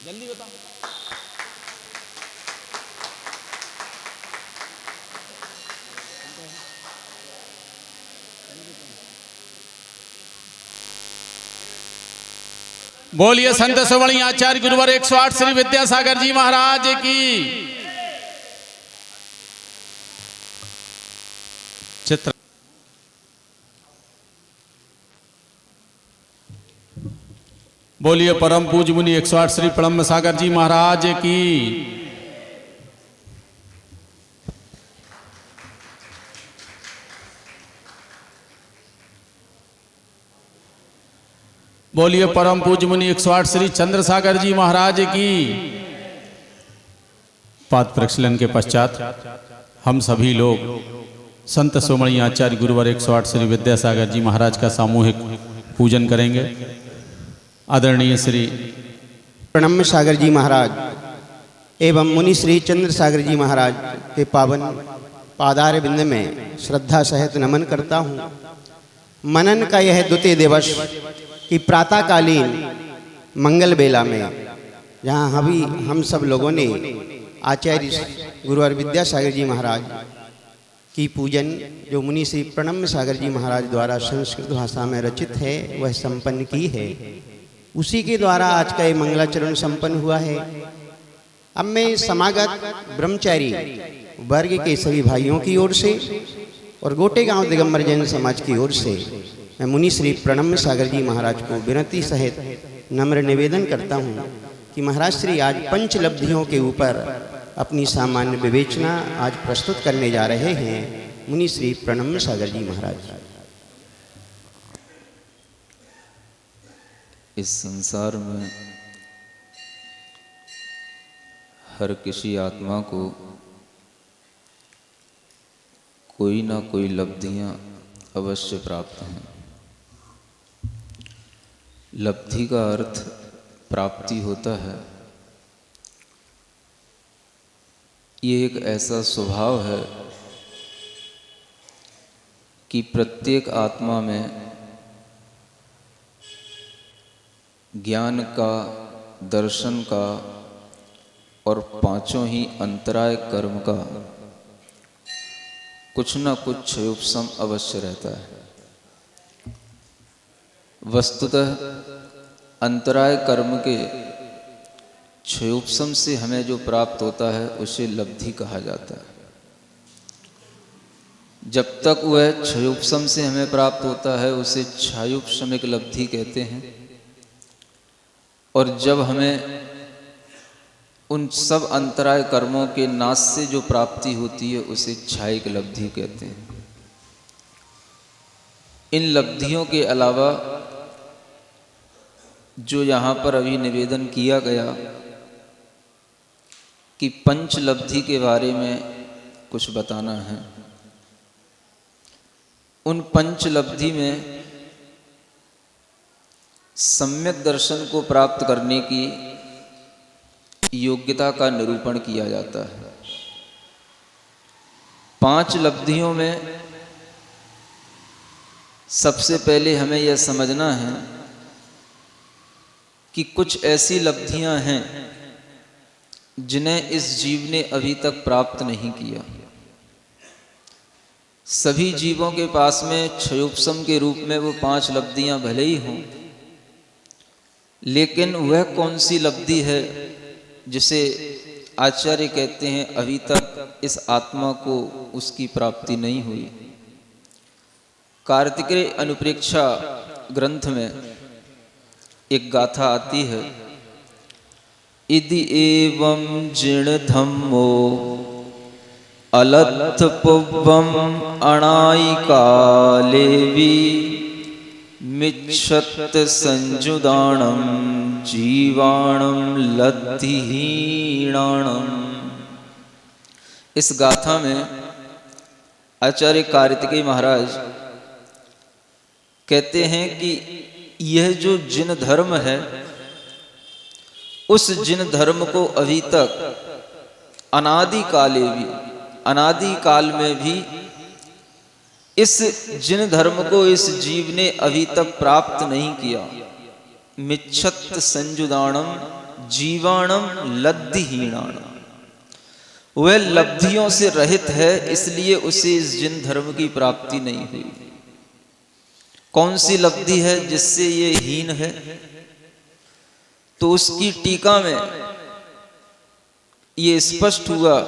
जल्दी बताओ। बोलिए संत सुवर्ण आचार्य गुरुवर 108 श्री विद्यासागर जी महाराज की। चित्र बोलिए परम पूज्य मुनि 108 श्री प्रणम सागर जी महाराज की। बोलिए परम पूज्य मुनि 108 श्री चंद्र सागर जी महाराज की। पाद प्रक्षालन के पश्चात हम सभी लोग संत सोमणी आचार्य गुरुवर 108 श्री विद्यासागर जी महाराज का सामूहिक पूजन करेंगे। आदरणीय श्री प्रणम सागर जी महाराज एवं मुनि श्री चंद्र सागर जी महाराज के पावन पादार बिंद में श्रद्धा सहित नमन करता हूँ। मनन का यह द्वितीय दिवस कि प्रातःकालीन मंगल बेला में जहाँ हम सब लोगों ने आचार्य गुरुवर विद्यासागर जी महाराज की पूजन जो मुनि श्री प्रणम सागर जी महाराज द्वारा संस्कृत भाषा में रचित है वह संपन्न की है। उसी के द्वारा आज का ये मंगलाचरण संपन्न हुआ है। अब मैं समागत ब्रह्मचारी वर्ग के सभी भाइयों की ओर से और गोटे गांव दिगंबर जैन समाज की ओर से मैं मुनि श्री प्रणम सागर जी महाराज को विनती सहित नम्र निवेदन करता हूँ कि महाराज श्री आज पंचलब्धियों के ऊपर अपनी सामान्य विवेचना आज प्रस्तुत करने जा रहे हैं। मुनि श्री प्रणम सागर जी महाराज। इस संसार में हर किसी आत्मा को कोई ना कोई लब्धियां अवश्य प्राप्त हैं। लब्धि का अर्थ प्राप्ति होता है। ये एक ऐसा स्वभाव है कि प्रत्येक आत्मा में ज्ञान का, दर्शन का और पांचों ही अंतराय कर्म का कुछ न कुछ क्षयोपशम अवश्य रहता है। वस्तुतः अंतराय कर्म के क्षयोपशम से हमें जो प्राप्त होता है उसे लब्धि कहा जाता है। जब तक वह क्षयोपशम से हमें प्राप्त होता है उसे क्षयोपशमिक लब्धि कहते हैं, और जब हमें उन सब अंतराय कर्मों के नाश से जो प्राप्ति होती है उसे क्षयिक लब्धि कहते हैं। इन लब्धियों के अलावा जो यहाँ पर अभी निवेदन किया गया कि पंच लब्धि के बारे में कुछ बताना है, उन पंच लब्धि में सम्यक दर्शन को प्राप्त करने की योग्यता का निरूपण किया जाता है। पांच लब्धियों में सबसे पहले हमें यह समझना है कि कुछ ऐसी लब्धियां हैं जिन्हें इस जीव ने अभी तक प्राप्त नहीं किया। सभी जीवों के पास में क्षयोपशम के रूप में वो पांच लब्धियां भले ही हों, लेकिन वह कौन सी लब्धि है जिसे आचार्य कहते हैं अभी तक इस आत्मा को उसकी प्राप्ति नहीं हुई। कार्तिकेय अनुप्रेक्षा ग्रंथ में एक गाथा आती है, इदि एवं जिण धम्मो अलत्थ पुव्वम अनायिकालेवी मिच्छत संजुदाणम जीवाणम लब्धिहीणाणम। इस गाथा में आचार्य कार्तिकेय महाराज कहते हैं कि यह जो जिन धर्म है उस जिन धर्म को अभी तक अनादि काल में भी इस जिन धर्म को इस जीव ने अभी तक प्राप्त नहीं किया। मिच्छत संजुदाणम जीवाणम लब्धिहीनाणम, वह लब्धियों से रहित है, इसलिए उसे इस जिन धर्म की प्राप्ति नहीं हुई। कौन सी लब्धि है जिससे ये हीन है? तो उसकी टीका में ये स्पष्ट हुआ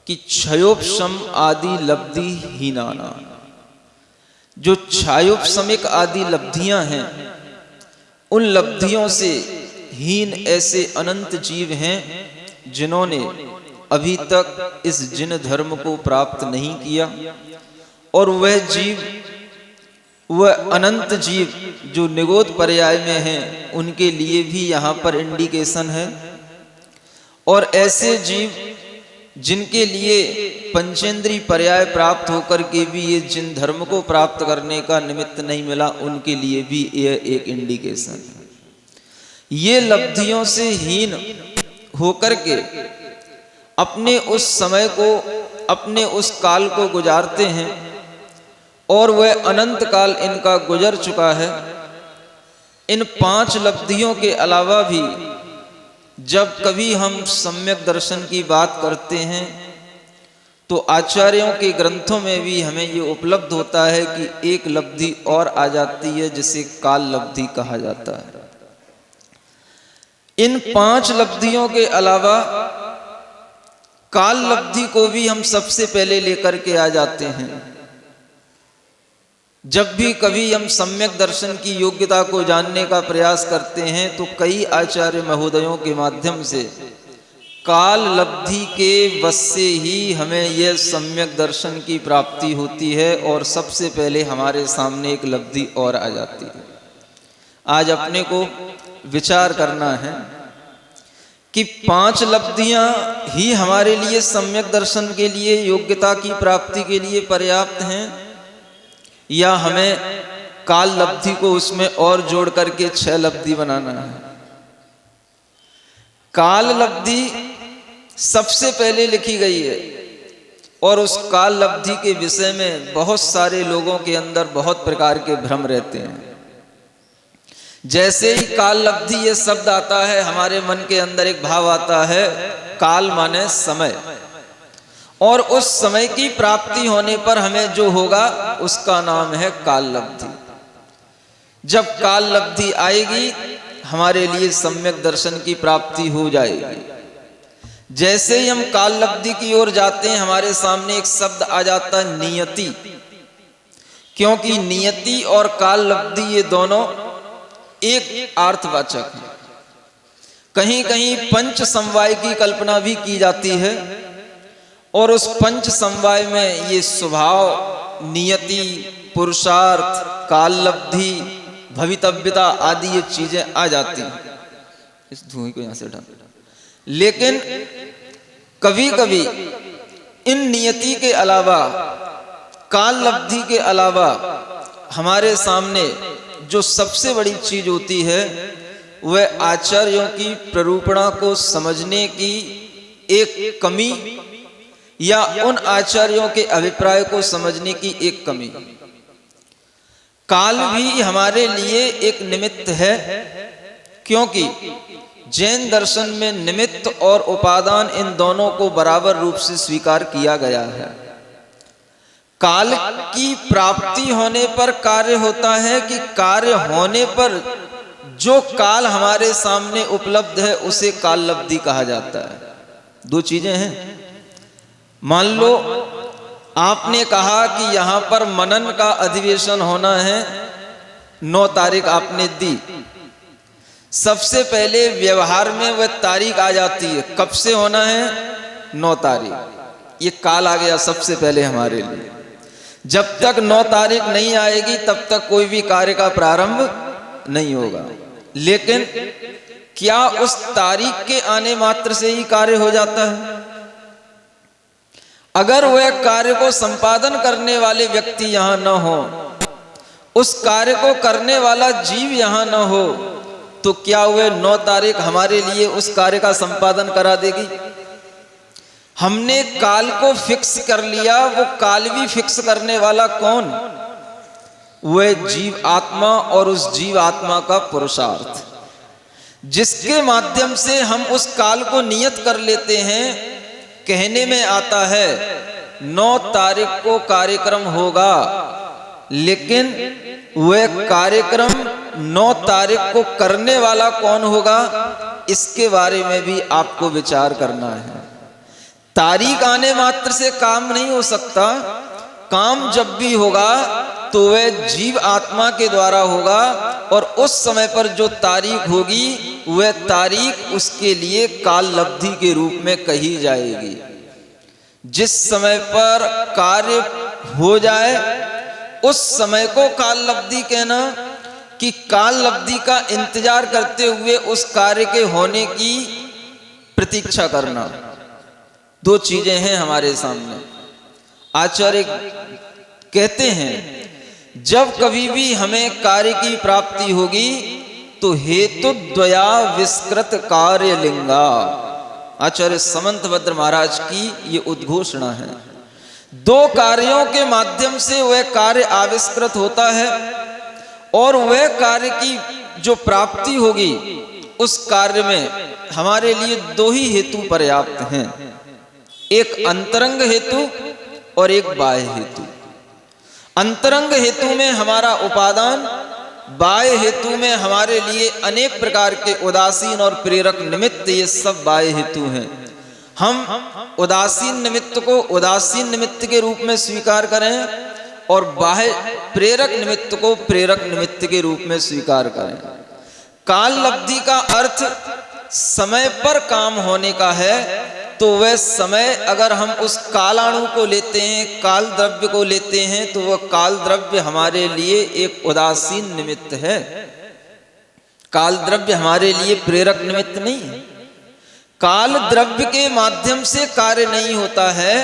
कि क्षयोपशम आदि लब्धि हीनाना, जो क्षयोपशमिक आदि लब्धियां हैं, उन लब्धियों से हीन ऐसे अनंत जीव हैं जिन्होंने अभी तक इस जिन धर्म को प्राप्त नहीं किया। और वह जीव, वह अनंत जीव जो निगोद पर्याय में हैं, उनके लिए भी यहाँ पर इंडिकेशन है। और ऐसे जीव जिनके लिए पंचेंद्रीय पर्याय प्राप्त होकर के भी ये जिन धर्म को प्राप्त करने का निमित्त नहीं मिला, उनके लिए भी यह एक इंडिकेशन है। ये लब्धियों से हीन होकर के अपने उस समय को, अपने उस काल को गुजारते हैं, और वह अनंत काल इनका गुजर चुका है। इन 5 लब्धियों के अलावा भी जब कभी हम सम्यक दर्शन की बात करते हैं तो आचार्यों के ग्रंथों में भी हमें ये उपलब्ध होता है कि एक लब्धि और आ जाती है जिसे काल लब्धि कहा जाता है। इन 5 लब्धियों के अलावा काल लब्धि को भी हम सबसे पहले लेकर के आ जाते हैं। जब भी कभी हम सम्यक दर्शन की योग्यता को जानने का प्रयास करते हैं तो कई आचार्य महोदयों के माध्यम से काल लब्धि के वश से ही हमें यह सम्यक दर्शन की प्राप्ति होती है, और सबसे पहले हमारे सामने एक लब्धि और आ जाती है। आज अपने को विचार करना है कि 5 लब्धियां ही हमारे लिए सम्यक दर्शन के लिए, योग्यता की प्राप्ति के लिए पर्याप्त हैं, या हमें काल लब्धि को उसमें और जोड़ करके 6 लब्धि बनाना है। काल लब्धि सबसे पहले लिखी गई है, और उस काल लब्धि के विषय में बहुत सारे लोगों के अंदर बहुत प्रकार के भ्रम रहते हैं। जैसे ही काल लब्धि ये शब्द आता है, हमारे मन के अंदर एक भाव आता है, काल माने समय, और उस समय की प्राप्ति होने पर हमें जो होगा उसका नाम है काल लब्धि। जब काल लब्धि आएगी हमारे लिए सम्यक दर्शन की प्राप्ति हो जाएगी। जैसे ही हम काल लब्धि की ओर जाते हैं, हमारे सामने एक शब्द आ जाता है नियति, क्योंकि नियति और काल लब्धि ये दोनों एक अर्थवाचक हैं। कहीं कहीं पंच समवाय की कल्पना भी की जाती है, और उस पंच समवाय में ये स्वभाव, नियति, पुरुषार्थ, काल लब्धि, भवितव्यता आदि ये चीजें आ जाती हैं। इस धुएं को यहां से हटा। लेकिन कभी कभी इन नियति के अलावा, काल लब्धि के अलावा हमारे सामने जो सबसे बड़ी चीज होती है वह आचार्यों की प्ररूपणा को समझने की एक कमी, या उन आचार्यों के अभिप्राय को समझने की एक कमी। काल भी हमारे लिए एक निमित्त है, क्योंकि जैन दर्शन में निमित्त और उपादान इन दोनों को बराबर रूप से स्वीकार किया गया है। काल की प्राप्ति होने पर कार्य होता है कि कार्य होने पर जो काल हमारे सामने उपलब्ध है उसे काल लब्धि कहा जाता है। 2 चीजें हैं। मान लो आपने कहा कि यहां पर मनन का अधिवेशन होना है, 9 तारीख आपने दी। सबसे पहले व्यवहार में वह तारीख आ जाती है, कब से होना है? 9 तारीख। ये काल आ गया सबसे पहले हमारे लिए। जब तक 9 तारीख नहीं आएगी तब तक कोई भी कार्य का प्रारंभ नहीं होगा। लेकिन क्या उस तारीख के आने मात्र से ही कार्य हो जाता है? अगर वह कार्य को संपादन करने वाले व्यक्ति यहां न हो, उस कार्य को करने वाला जीव यहां न हो, तो क्या वह 9 तारीख हमारे लिए उस कार्य का संपादन करा देगी? हमने काल को फिक्स कर लिया, वो काल भी फिक्स करने वाला कौन? वह जीव आत्मा और उस जीव आत्मा का पुरुषार्थ। जिसके माध्यम से हम उस काल को नियत कर लेते हैं। कहने में आता है 9 तारीख को कार्यक्रम होगा, लेकिन वह कार्यक्रम 9 तारीख को करने वाला कौन होगा, इसके बारे में भी आपको विचार करना है। तारीख आने मात्र से काम नहीं हो सकता। काम जब भी होगा तो वह जीव आत्मा के द्वारा होगा, और उस समय पर जो तारीख होगी वह तारीख उसके लिए काल लब्धि के रूप में कही जाएगी। जिस समय पर कार्य हो जाए उस समय को काल लब्धि कहना, कि काल लब्धि का इंतजार करते हुए उस कार्य के होने की प्रतीक्षा करना। 2 चीजें हैं हमारे सामने। आचार्य कहते हैं जब कभी भी हमें कार्य की प्राप्ति होगी तो हेतु द्वया विस्कृत कार्य लिंगा। आचार्य समंतभद्र महाराज की ये उद्घोषणा है। 2 कार्यों के माध्यम से वह कार्य आविष्कृत होता है, और वह कार्य की जो प्राप्ति होगी उस कार्य में हमारे लिए 2 ही हेतु पर्याप्त हैं, एक अंतरंग हेतु और एक बाह्य हेतु। अंतरंग हेतु में हमारा उपादान, बाह्य हेतु में हमारे लिए अनेक प्रकार के उदासीन और प्रेरक निमित्त, ये सब बाह्य हेतु हैं। हम उदासीन निमित्त को उदासीन निमित्त के रूप में स्वीकार करें और बाह्य प्रेरक निमित्त को प्रेरक निमित्त के रूप में स्वीकार करें। काल लब्धि का अर्थ समय पर काम होने का है, तो वह समय अगर हम उस कालाणु को लेते हैं, काल द्रव्य को लेते हैं, तो वह काल द्रव्य हमारे लिए एक उदासीन निमित्त है। काल द्रव्य हमारे लिए प्रेरक निमित्त नहीं है। काल द्रव्य के माध्यम से कार्य नहीं होता है।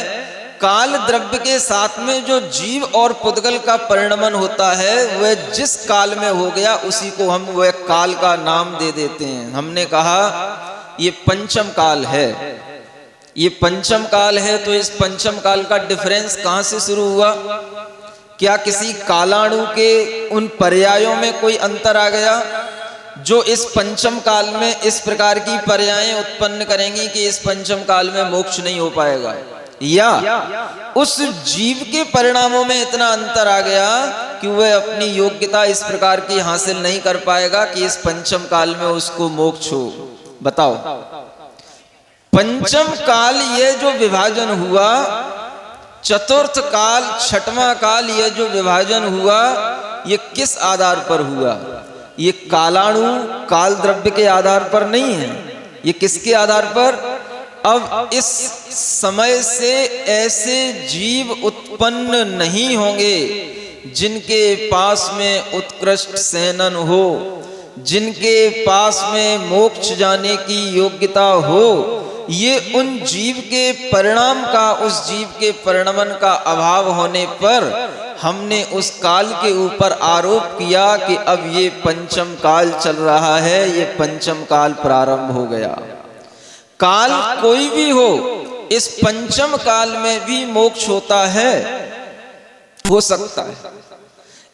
काल द्रव्य के साथ में जो जीव और पुद्गल का परिणमन होता है वह जिस काल में हो गया उसी को हम वह काल का नाम दे देते हैं। हमने कहा ये पंचम काल है, ये पंचम काल है, तो इस पंचम काल का डिफरेंस कहां से शुरू हुआ? क्या किसी कालाणु के उन पर्यायों में कोई अंतर आ गया जो इस पंचम काल में इस प्रकार की पर्यायें उत्पन्न करेंगी कि इस पंचम काल में मोक्ष नहीं हो पाएगा? या उस जीव के परिणामों में इतना अंतर आ गया कि वह अपनी योग्यता इस प्रकार की हासिल नहीं कर पाएगा कि इस पंचम काल में उसको मोक्ष हो? बताओ। पंचम काल ये जो विभाजन हुआ, चतुर्थ काल, छठवां काल ये जो विभाजन हुआ, ये किस आधार पर हुआ? ये कालाणु काल द्रव्य के आधार पर नहीं है। ये किसके आधार पर? अब इस समय से ऐसे जीव उत्पन्न नहीं होंगे जिनके पास में उत्कृष्ट सेनन हो, जिनके पास में मोक्ष जाने की योग्यता हो। ये उन जीव के परिणाम का, उस जीव के परिणमन का अभाव होने पर हमने उस काल के ऊपर आरोप किया कि अब ये पंचम काल चल रहा है, ये पंचम काल प्रारंभ हो गया। काल कोई भी हो, इस पंचम काल में भी मोक्ष होता है, हो सकता है।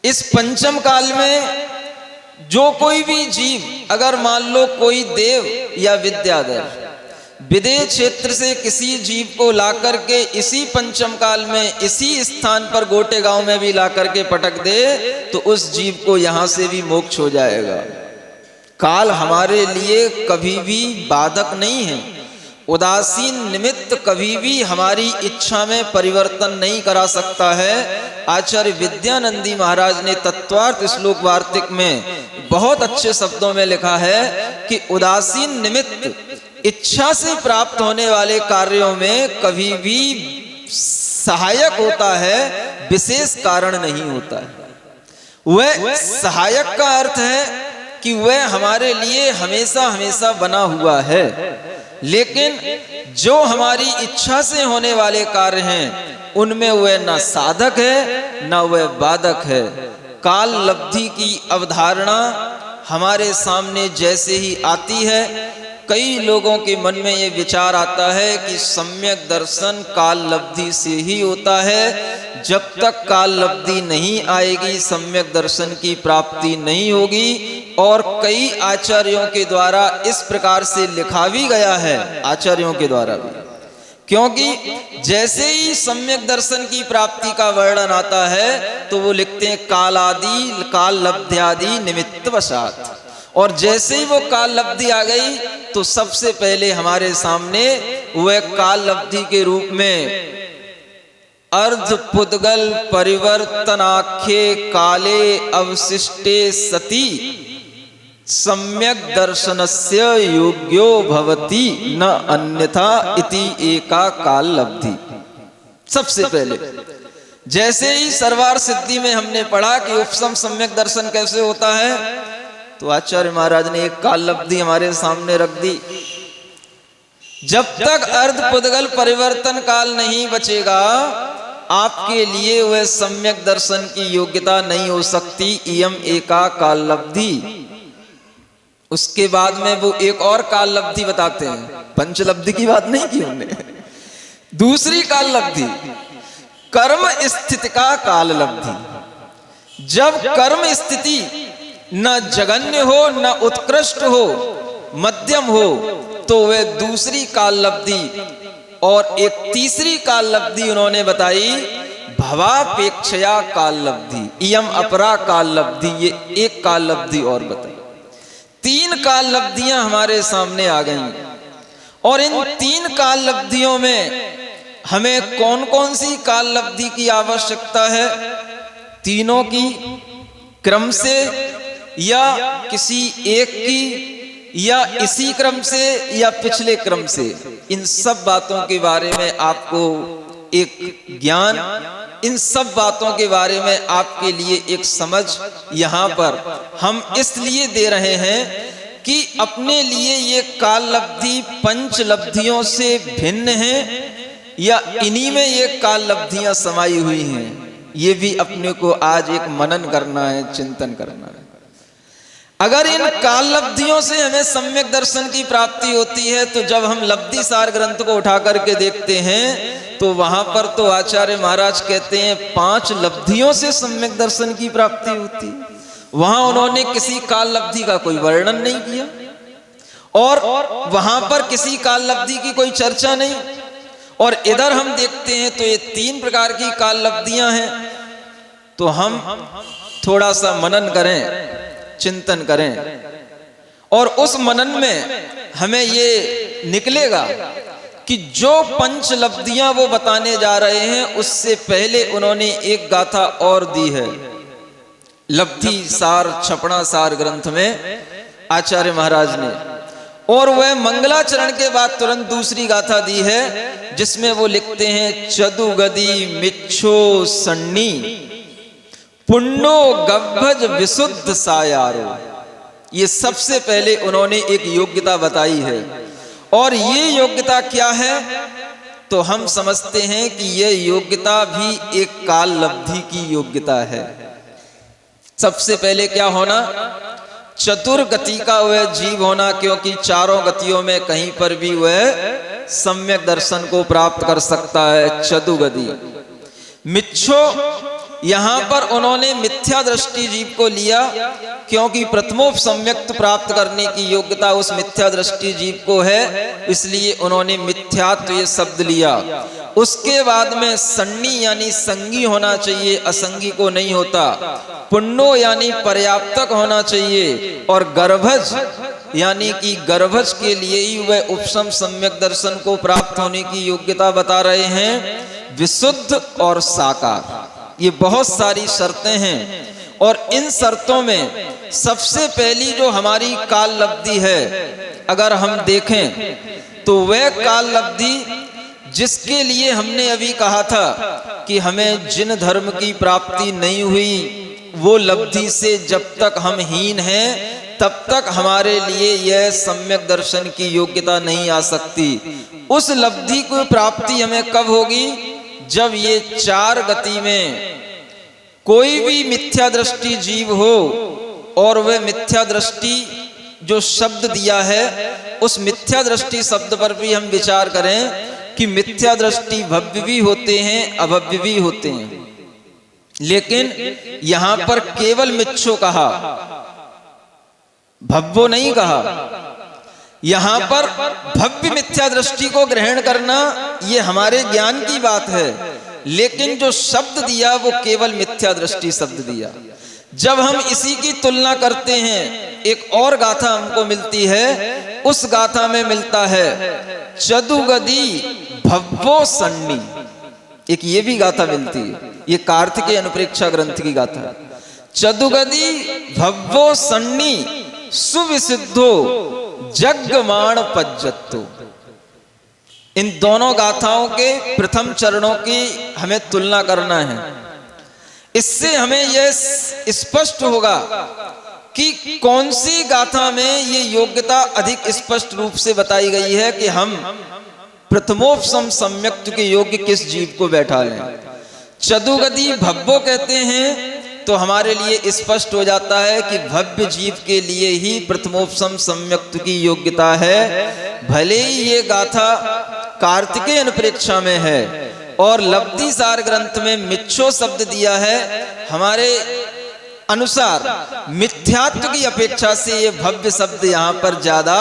इस पंचम काल में जो कोई भी जीव, अगर मान लो कोई देव या विद्याधर विदेह क्षेत्र से किसी जीव को लाकर के इसी पंचम काल में इसी स्थान पर गोटे गांव में भी लाकर के पटक दे तो उस जीव को यहां से भी मोक्ष हो जाएगा। काल हमारे लिए कभी भी बाधक नहीं है। उदासीन निमित्त कभी भी हमारी इच्छा में परिवर्तन नहीं करा सकता है। आचार्य विद्यानंदी महाराज ने तत्वार्थ श्लोक वार्तिक में बहुत अच्छे शब्दों में लिखा है कि उदासीन निमित्त इच्छा से प्राप्त होने वाले कार्यों में कभी भी सहायक होता है, विशेष कारण नहीं होता है। वह सहायक का अर्थ है कि वह हमारे लिए हमेशा हमेशा बना हुआ है, लेकिन जो हमारी इच्छा से होने वाले कार्य हैं उनमें वह न साधक है न वह बाधक है। काल लब्धि की अवधारणा हमारे सामने जैसे ही आती है, कई लोगों के मन में ये विचार आता है कि सम्यक दर्शन काल लब्धि से ही होता है। जब तक काल लब्धि नहीं आएगी, सम्यक दर्शन की प्राप्ति नहीं होगी। और कई आचार्यों के द्वारा इस प्रकार से लिखा भी गया है, आचार्यों के द्वारा भी। क्योंकि जैसे ही सम्यक दर्शन की प्राप्ति का वर्णन आता है तो वो लिखते हैं कालादि काल लब्ध्यादि निमित्त वशात, और जैसे ही वो काल लब्धि आ गई तो सबसे पहले हमारे सामने वह काल लब्धि के रूप में अर्ध पुद्गल परिवर्तनाख्ये काले अवशिष्टे सती सम्यक दर्शनस्य योग्यो भवति न अन्यथा इति एका काल लब्धि। सबसे पहले जैसे ही सर्वार सिद्धि में हमने पढ़ा कि उपसम सम्यक दर्शन कैसे होता है, तो आचार्य महाराज ने एक काल लब्धि हमारे सामने रख दी। जब तक अर्ध पुद्गल परिवर्तन काल नहीं बचेगा आपके लिए वह सम्यक दर्शन की योग्यता नहीं हो सकती, इयम एका काल लब्धि। उसके बाद में वो एक और काल लब्धि बताते हैं, पंच लब्धि की बात नहीं की उन्होंने। दूसरी काल लब्धि कर्म स्थिति का काल लब्धि। जब कर्म स्थिति न जघन्य हो न उत्कृष्ट हो, मध्यम हो, तो वह दूसरी काल लब्धि। और एक तीसरी काल लब्धि उन्होंने बताई भवापेक्षया काल लब्धि, इयम अपरा काल लब्धि। ये एक काल लब्धि और बताई। तीन काल लब्धियां हमारे सामने आ गई, और इन तीन काल लब्धियों में हमें कौन कौन सी काल लब्धि की आवश्यकता है? तीनों की क्रम से या किसी एक की या इसी क्रम से या पिछले क्रम से, इन सब बातों के बारे में आपको एक ज्ञान, इन सब बातों के बारे में आपके लिए एक समझ यहाँ पर हम इसलिए दे रहे हैं कि अपने लिए ये काल लब्धि पंच लब्धियों से भिन्न है या इन्हीं में ये काल लब्धियां समाई हुई हैं, ये भी अपने को आज एक मनन करना है, चिंतन करना है। अगर इन काल लब्धियों से हमें सम्यक दर्शन की प्राप्ति होती है तो जब हम लब्धि सार ग्रंथ को उठा करके देखते हैं तो वहां पर तो आचार्य महाराज कहते हैं 5 लब्धियों से सम्यक दर्शन की प्राप्ति होती है। वहां उन्होंने किसी काल लब्धि का कोई वर्णन नहीं किया और वहां पर किसी काल लब्धि की कोई चर्चा नहीं। और इधर हम देखते हैं तो ये 3 प्रकार की काल लब्धियां हैं। तो हम थोड़ा सा मनन करें, चिंतन करें, और उस मनन में हमें ये निकलेगा कि जो पंच लब्धियां वो बताने जा रहे हैं उससे पहले उन्होंने एक गाथा और दी है। लब्धि सार छपड़ा सार ग्रंथ में आचार्य महाराज ने, और वह मंगलाचरण के बाद तुरंत दूसरी गाथा दी है जिसमें वो लिखते हैं चदुगदी मिच्छो सन्नी पुण्यो गव्भज विशुद्ध सायारो। ये सबसे पहले उन्होंने एक योग्यता बताई है, और ये योग्यता क्या है तो हम समझते हैं कि यह योग्यता भी एक काल लब्धि की योग्यता है। सबसे पहले क्या होना? चतुर्गति का वह जीव होना, क्योंकि चारों गतियों में कहीं पर भी वह सम्यक दर्शन को प्राप्त कर सकता है। चतुर्गति मिच्छो, यहां पर उन्होंने मिथ्या दृष्टि जीव को लिया क्योंकि प्रथमोप सम्यक्त प्राप्त करने की योग्यता उस मिथ्या दृष्टि जीव को है, इसलिए उन्होंने मिथ्यात्व ये शब्द लिया। उसके बाद में सन्नी यानी संगी होना चाहिए, असंगी को नहीं होता। पुण्यो यानी पर्याप्तक होना चाहिए, और गर्भज यानी कि गर्भज के लिए ही वह उपसम सम्यक दर्शन को प्राप्त होने की योग्यता बता रहे हैं। विशुद्ध और साकार, ये बहुत सारी शर्तें हैं, और इन शर्तों में सबसे पहली जो हमारी काल लब्धि है अगर हम देखें तो वह काल लब्धि जिसके लिए हमने अभी कहा था कि हमें जिन धर्म की प्राप्ति नहीं हुई वो लब्धि से जब तक हम हीन हैं तब तक हमारे लिए यह सम्यक दर्शन की योग्यता नहीं आ सकती। उस लब्धि को प्राप्ति हमें कब होगी? जब ये 4 गति में कोई भी मिथ्या दृष्टि जीव हो, और वह मिथ्या दृष्टि जो शब्द दिया है उस मिथ्या दृष्टि शब्द पर भी हम विचार करें कि मिथ्या दृष्टि भव्य भी होते हैं, अभव्य भी होते हैं, लेकिन यहां पर केवल मिच्छो कहा। भव्यो नहीं कहा। यहां पर भव्य मिथ्या दृष्टि को ग्रहण करना ये हमारे ज्ञान की बात है, लेकिन जो शब्द दिया वो केवल मिथ्या दृष्टि शब्द दिया। जब हम इसी की तुलना करते हैं, एक और गाथा हमको मिलती है, उस गाथा में मिलता है चदुगदी भव्यो सन्नी, एक ये भी गाथा मिलती है, ये कार्तिकेय अनुप्रेक्षा ग्रंथ की गाथा है। चदुगदी भव्यो सन्नी सुविसिद्धो जगमाण पज्जत्तो। इन दोनों गाथाओं के प्रथम चरणों की हमें तुलना करना है। इससे हमें यह स्पष्ट होगा कि कौन सी गाथा में ये योग्यता अधिक स्पष्ट रूप से बताई गई है कि हम प्रथमोपसम सम्यक्त के योग्य किस जीव को बैठा लें। चदुगदी भव्यो कहते हैं तो हमारे लिए स्पष्ट हो जाता है कि भव्य जीव के लिए ही प्रथमोपसम सम्यक्त की योग्यता है। भले ही ये गाथा कार्तिकेय अनुप्रेक्षा में है और लब्धि सार ग्रंथ में मिच्छो शब्द दिया है, हमारे अनुसार मिथ्यात्व की अपेक्षा से ये भव्य शब्द यहाँ पर ज्यादा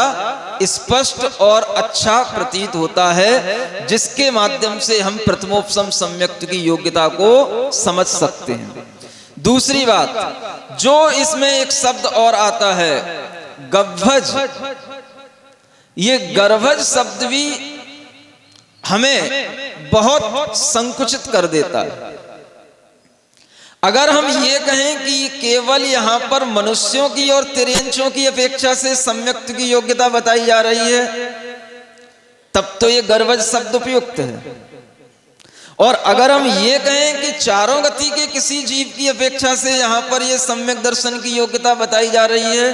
स्पष्ट और अच्छा प्रतीत होता है, जिसके माध्यम से हम प्रथमोपसम सम्यक्त की योग्यता को समझ सकते हैं। दूसरी बात, जो इसमें एक शब्द और आता है गव्भज, ये गर्भज शब्द भी हमें बहुत संकुचित कर देता है। अगर हम ये कहें कि केवल यहाँ पर मनुष्यों की और तिर्यंचों की अपेक्षा से सम्यक्त की योग्यता बताई जा रही है, तब तो ये गर्भज शब्द उपयुक्त है। और अगर हम ये कहें कि चारों गति के किसी जीव की अपेक्षा से यहाँ पर ये सम्यक दर्शन की योग्यता बताई जा रही है,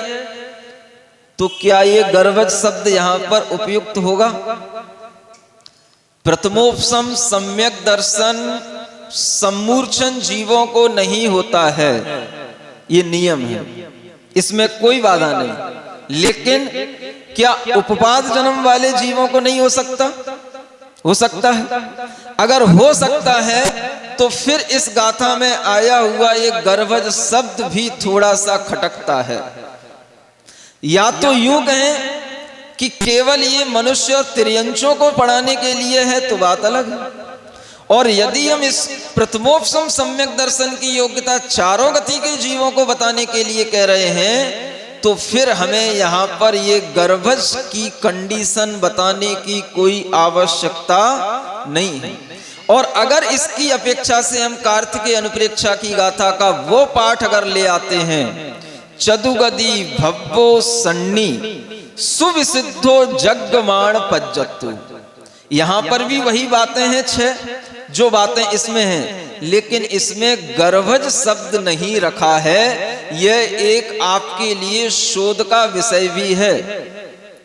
तो क्या ये गर्भज शब्द यहाँ पर उपयुक्त होगा? प्रथमोपसम सम्यक दर्शन सम्मूर्छन जीवों को नहीं होता है, ये नियम है, इसमें कोई बाधा नहीं। लेकिन क्या उपपाद जन्म वाले जीवों को नहीं हो सकता? हो सकता है। अगर हो सकता है तो फिर इस गाथा में आया हुआ ये गर्भज शब्द भी थोड़ा सा खटकता है। या तो यूं कहें कि केवल ये मनुष्य और तिर्यंचों को पढ़ाने के लिए है तो बात अलग है, और यदि हम इस प्रथमोपसम सम्यक दर्शन की योग्यता चारों गति के जीवों को बताने के लिए कह रहे हैं, तो फिर हमें यहाँ पर ये गर्भज की कंडीशन बताने की कोई आवश्यकता नहीं है। और अगर इसकी अपेक्षा से हम कार्तिकेय अनुप्रेक्षा की गाथा का वो पाठ अगर ले आते हैं, चदुगदी भव्यो सन्नी सुविसिद्धो जगमाण पज्जत्तु, यहाँ पर भी वही बातें हैं 6 जो बातें इसमें हैं, लेकिन इसमें गर्भज शब्द नहीं रखा है। यह एक आपके लिए शोध का विषय भी है।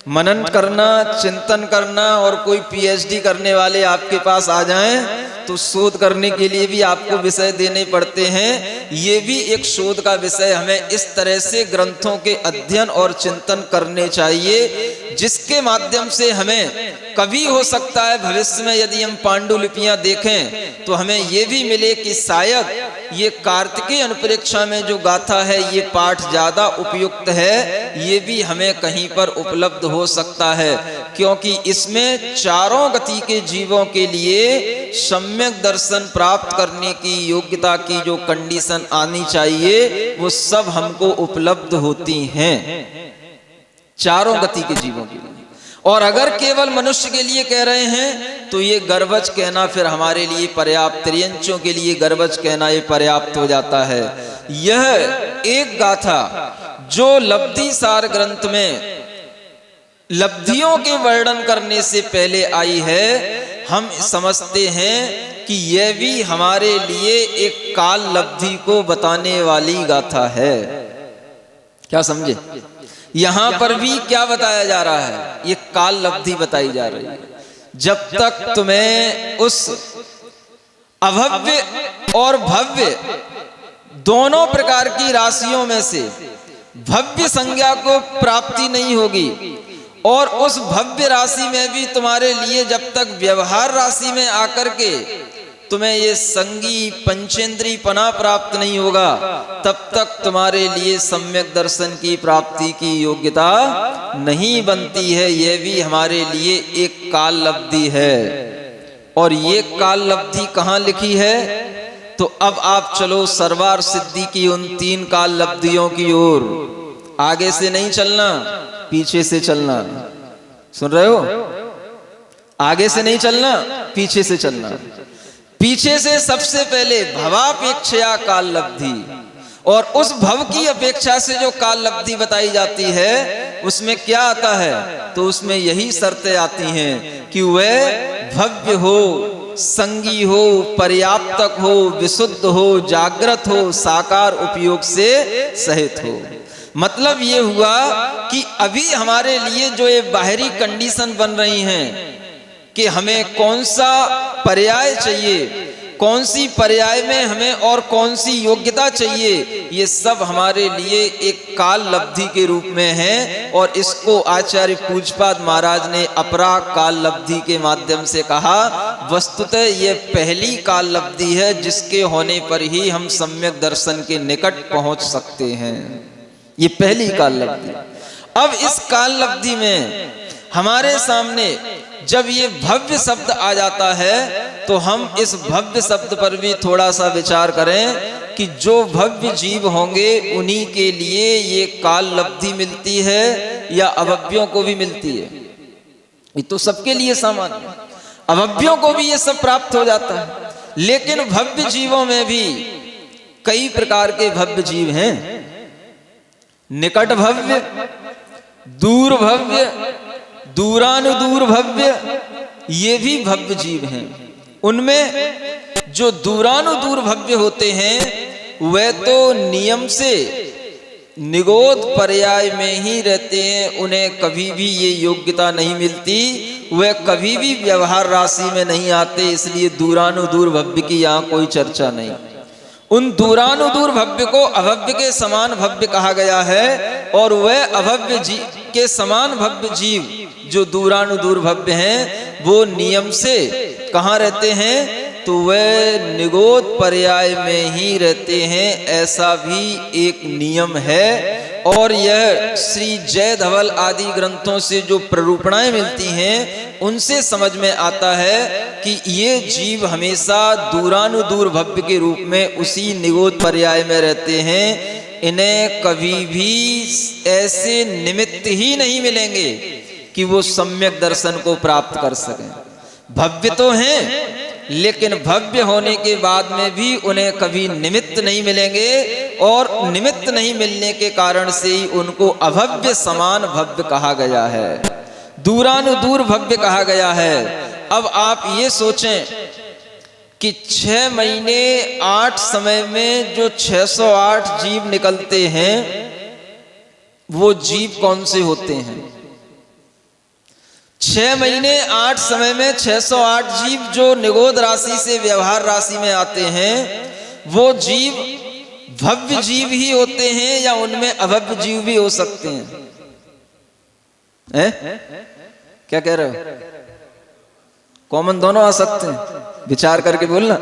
मनन करना, चिंतन करना, और कोई पीएचडी करने वाले आपके पास आ जाएं तो शोध करने के लिए भी आपको विषय देने पड़ते हैं। ये भी एक शोध का विषय। हमें इस तरह से ग्रंथों के अध्ययन और चिंतन करने चाहिए, जिसके माध्यम से हमें कभी हो सकता है भविष्य में यदि हम पांडुलिपियां देखें तो हमें ये भी मिले कि शायद ये कार्तिकेय अनुप्रेक्षा में जो गाथा है ये पाठ ज्यादा उपयुक्त है। ये भी हमें कहीं पर उपलब्ध हो सकता है, क्योंकि इसमें चारों गति के जीवों के लिए सम्यक दर्शन प्राप्त करने की योग्यता की जो कंडीशन आनी चाहिए वो सब हमको उपलब्ध होती हैं चारों गति के जीवों के लिए। और अगर केवल मनुष्य के लिए कह रहे हैं तो ये गर्भज कहना फिर हमारे लिए पर्याप्त, त्रियंचों के लिए गर्भज कहना ये पर्याप्त हो जाता है। यह एक गाथा जो लब्धि सार ग्रंथ में लब्धियों के वर्णन करने से पहले आई है, हम समझते हैं कि यह भी हमारे लिए एक काल लब्धि को बताने वाली गाथा है। क्या समझे? यहां पर भी क्या बताया जा रहा है? ये काल लब्धि बताई जा रही है। जब तक तुम्हें उस अभव्य और भव्य दोनों प्रकार की राशियों में से भव्य संज्ञा को प्राप्ति नहीं होगी, और उस भव्य राशि में भी तुम्हारे लिए जब तक व्यवहार राशि में आकर के तुम्हें ये संगी पंचेंद्री पना प्राप्त नहीं होगा, तब तक तुम्हारे लिए सम्यक दर्शन की प्राप्ति की योग्यता नहीं बनती है। यह भी हमारे लिए एक काल लब्धि है। और ये काल लब्धि कहाँ लिखी है? तो अब आप चलो सर्वार सिद्धि की उन 3 काल लब्धियों की ओर। आगे से नहीं चलना, पीछे से चलना। सुन रहे हो? आगे से नहीं चलना, पीछे से चलना। पीछे से सबसे पहले भवापेक्षया काल लब्धि, और उस भव की अपेक्षा से जो काल लब्धि बताई जाती है उसमें क्या आता है? तो उसमें यही शर्तें आती हैं कि वह भव्य हो, संगी हो, पर्याप्तक हो, विशुद्ध हो, जागृत हो, साकार उपयोग से सहित हो। मतलब ये हुआ कि अभी हमारे लिए जो ये बाहरी कंडीशन बन रही हैं कि हमें कौन सा पर्याय चाहिए, कौन सी पर्याय में हमें और कौन सी योग्यता चाहिए, ये सब हमारे लिए एक काल लब्धि के रूप में है। और इसको आचार्य पूज्यपाद महाराज ने अपरा काल लब्धि के माध्यम से कहा। वस्तुतः ये पहली काल लब्धि है जिसके होने पर ही हम सम्यक दर्शन के निकट पहुंच सकते हैं। ये पहली काल लब्धि। अब इस काल लब्धि में हमारे सामने जब ये भव्य शब्द आ जाता है तो हम इस भव्य शब्द पर भी थोड़ा सा विचार करें कि जो भव्य जीव होंगे उन्हीं के लिए ये काल लब्धि मिलती है या अभव्यों को भी मिलती है? ये तो सबके लिए सामान्य, अभव्यों को भी ये सब प्राप्त हो जाता है। लेकिन भव्य जीवों में भी कई प्रकार के भव्य जीव हैं। निकट भव्य, दूर भव्य, दूरानुदूर भव्य, ये भी भव्य जीव हैं। उनमें जो दूरानुदूर भव्य होते हैं वे तो नियम से निगोद पर्याय में ही रहते हैं। उन्हें कभी भी ये योग्यता नहीं मिलती, वे कभी भी व्यवहार राशि में नहीं आते, इसलिए दूरानुदूर भव्य की यहाँ कोई चर्चा नहीं। उन दूरानुदूर भव्य को अभव्य के समान भव्य कहा गया है। और वह अभव्य जीव के समान भव्य जीव जो दूरानुदूर भव्य हैं वो नियम से कहाँ रहते हैं? तो वह निगोद पर्याय में ही रहते हैं। ऐसा भी एक नियम है। और यह श्री जय धवल आदि ग्रंथों से जो प्ररूपणाएं मिलती हैं उनसे समझ में आता है कि ये जीव हमेशा दूरानुदूर भव्य के रूप में उसी निगोद पर्याय में रहते हैं। इन्हें कभी भी ऐसे निमित्त ही नहीं मिलेंगे कि वो सम्यक दर्शन को प्राप्त कर सकें। भव्य तो हैं लेकिन भव्य होने के बाद में भी उन्हें कभी निमित्त नहीं मिलेंगे। और निमित्त नहीं मिलने के कारण से ही उनको अभव्य समान भव्य कहा गया है, दूरानुदूर भव्य कहा गया है। अब आप ये सोचें कि 6 महीने 8 समय में जो 608 जीव निकलते हैं वो जीव कौन से होते हैं? 6 महीने 8 समय में 608 जीव जो निगोद राशि से व्यवहार राशि में आते हैं वो जीव भव्य जीव ही होते हैं या उनमें अभव्य जीव भी हो सकते हैं? क्या कह रहे हो? कॉमन दोनों आ सकते हैं, विचार करके बोलना।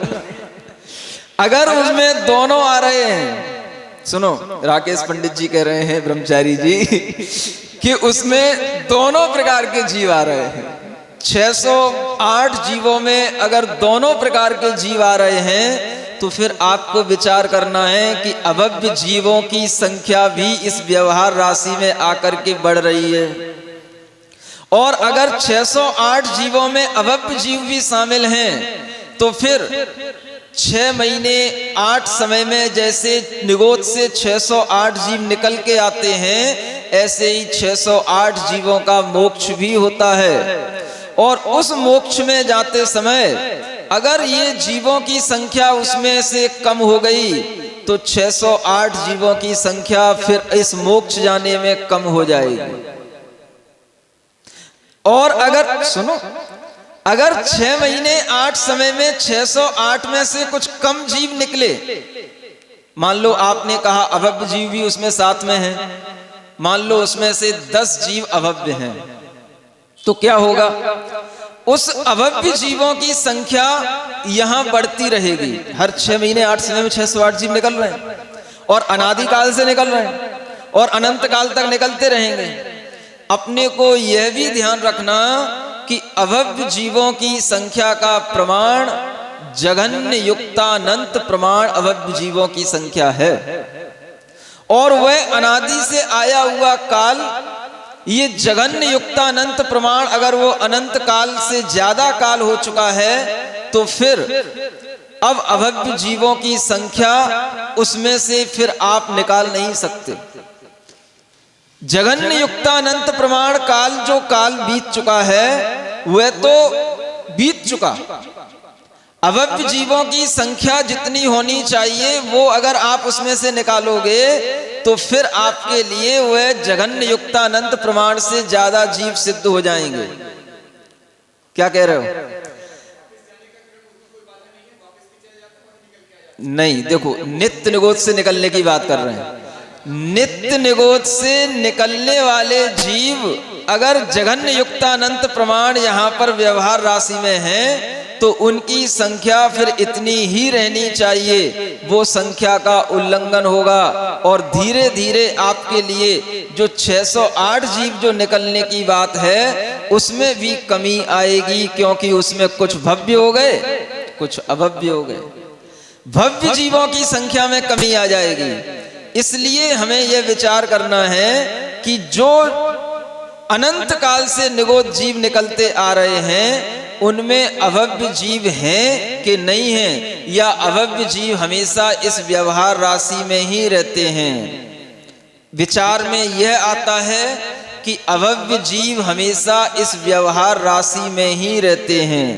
अगर उसमें दोनों आ रहे हैं, सुनो, राकेश पंडित जी कह रहे हैं, ब्रह्मचारी जी, कि उसमें दोनों प्रकार के जीव आ रहे हैं। 608 जीवों में अगर दोनों प्रकार के जीव आ रहे हैं तो फिर आपको विचार करना है कि अभव्य जीवों की संख्या भी इस व्यवहार राशि में आकर के बढ़ रही है। और अगर 608 जीवों में अभव्य जीव भी शामिल हैं तो फिर 6 महीने 8 समय में जैसे निगोद से 608 जीव निकल के आते हैं ऐसे ही 608 जीवों का मोक्ष भी होता है। और उस मोक्ष में जाते समय अगर ये जीवों की संख्या उसमें से कम हो गई तो 608 जीवों की संख्या फिर इस मोक्ष जाने में कम हो जाएगी। और अगर सुनो, अगर 6 महीने 8 समय में 608 में से कुछ कम जीव निकले, मान लो आपने कहा अभव्य जीव भी उसमें साथ में है, मान लो उसमें से 10 जीव अभव्य हैं, तो क्या होगा? उस अभव्य जीवों की संख्या यहां बढ़ती रहेगी। हर 6 महीने 8 समय में 608 जीव निकल रहे हैं और अनादिकाल से निकल रहे हैं और अनंत काल तक निकलते रहेंगे। अपने को यह भी ध्यान रखना कि अभव्य जीवों की संख्या का प्रमाण जघन्य युक्तानंत प्रमाण अभव्य जीवों की संख्या है और वह अनादि से आया हुआ काल, ये जघन्य युक्तानंत प्रमाण अगर वो अनंत काल से ज्यादा काल हो चुका है तो फिर अब अभव्य जीवों की संख्या उसमें से फिर आप निकाल नहीं सकते। जघन्य युक्तानंत प्रमाण काल, जो काल बीत चुका है वह तो बीत चुका। अभव्य जीवों की संख्या जितनी होनी चाहिए वो अगर आप उसमें से निकालोगे तो फिर आपके लिए वह जघन्य युक्तानंत प्रमाण से ज्यादा जीव सिद्ध हो जाएंगे। क्या कह रहे हो? नहीं, देखो, नित्य निगोद से निकलने की बात कर रहे हैं। नित्य निगोद से निकलने वाले जीव अगर जघन्य युक्तानंत प्रमाण यहां पर व्यवहार राशि में है तो उनकी संख्या फिर इतनी ही रहनी चाहिए, वो संख्या का उल्लंघन होगा और धीरे धीरे आपके लिए जो 608 जीव जो निकलने की बात है उसमें भी कमी आएगी, क्योंकि उसमें कुछ भव्य हो गए कुछ अभव्य हो गए। भव्य जीवों की संख्या में कमी आ जाएगी। इसलिए हमें यह विचार करना है कि जो अनंत काल से निगोद जीव निकलते आ रहे हैं उनमें अभव्य जीव हैं कि नहीं हैं, या अभव्य जीव हमेशा इस व्यवहार राशि में ही रहते हैं। विचार में यह आता है कि अभव्य जीव हमेशा इस व्यवहार राशि में ही रहते हैं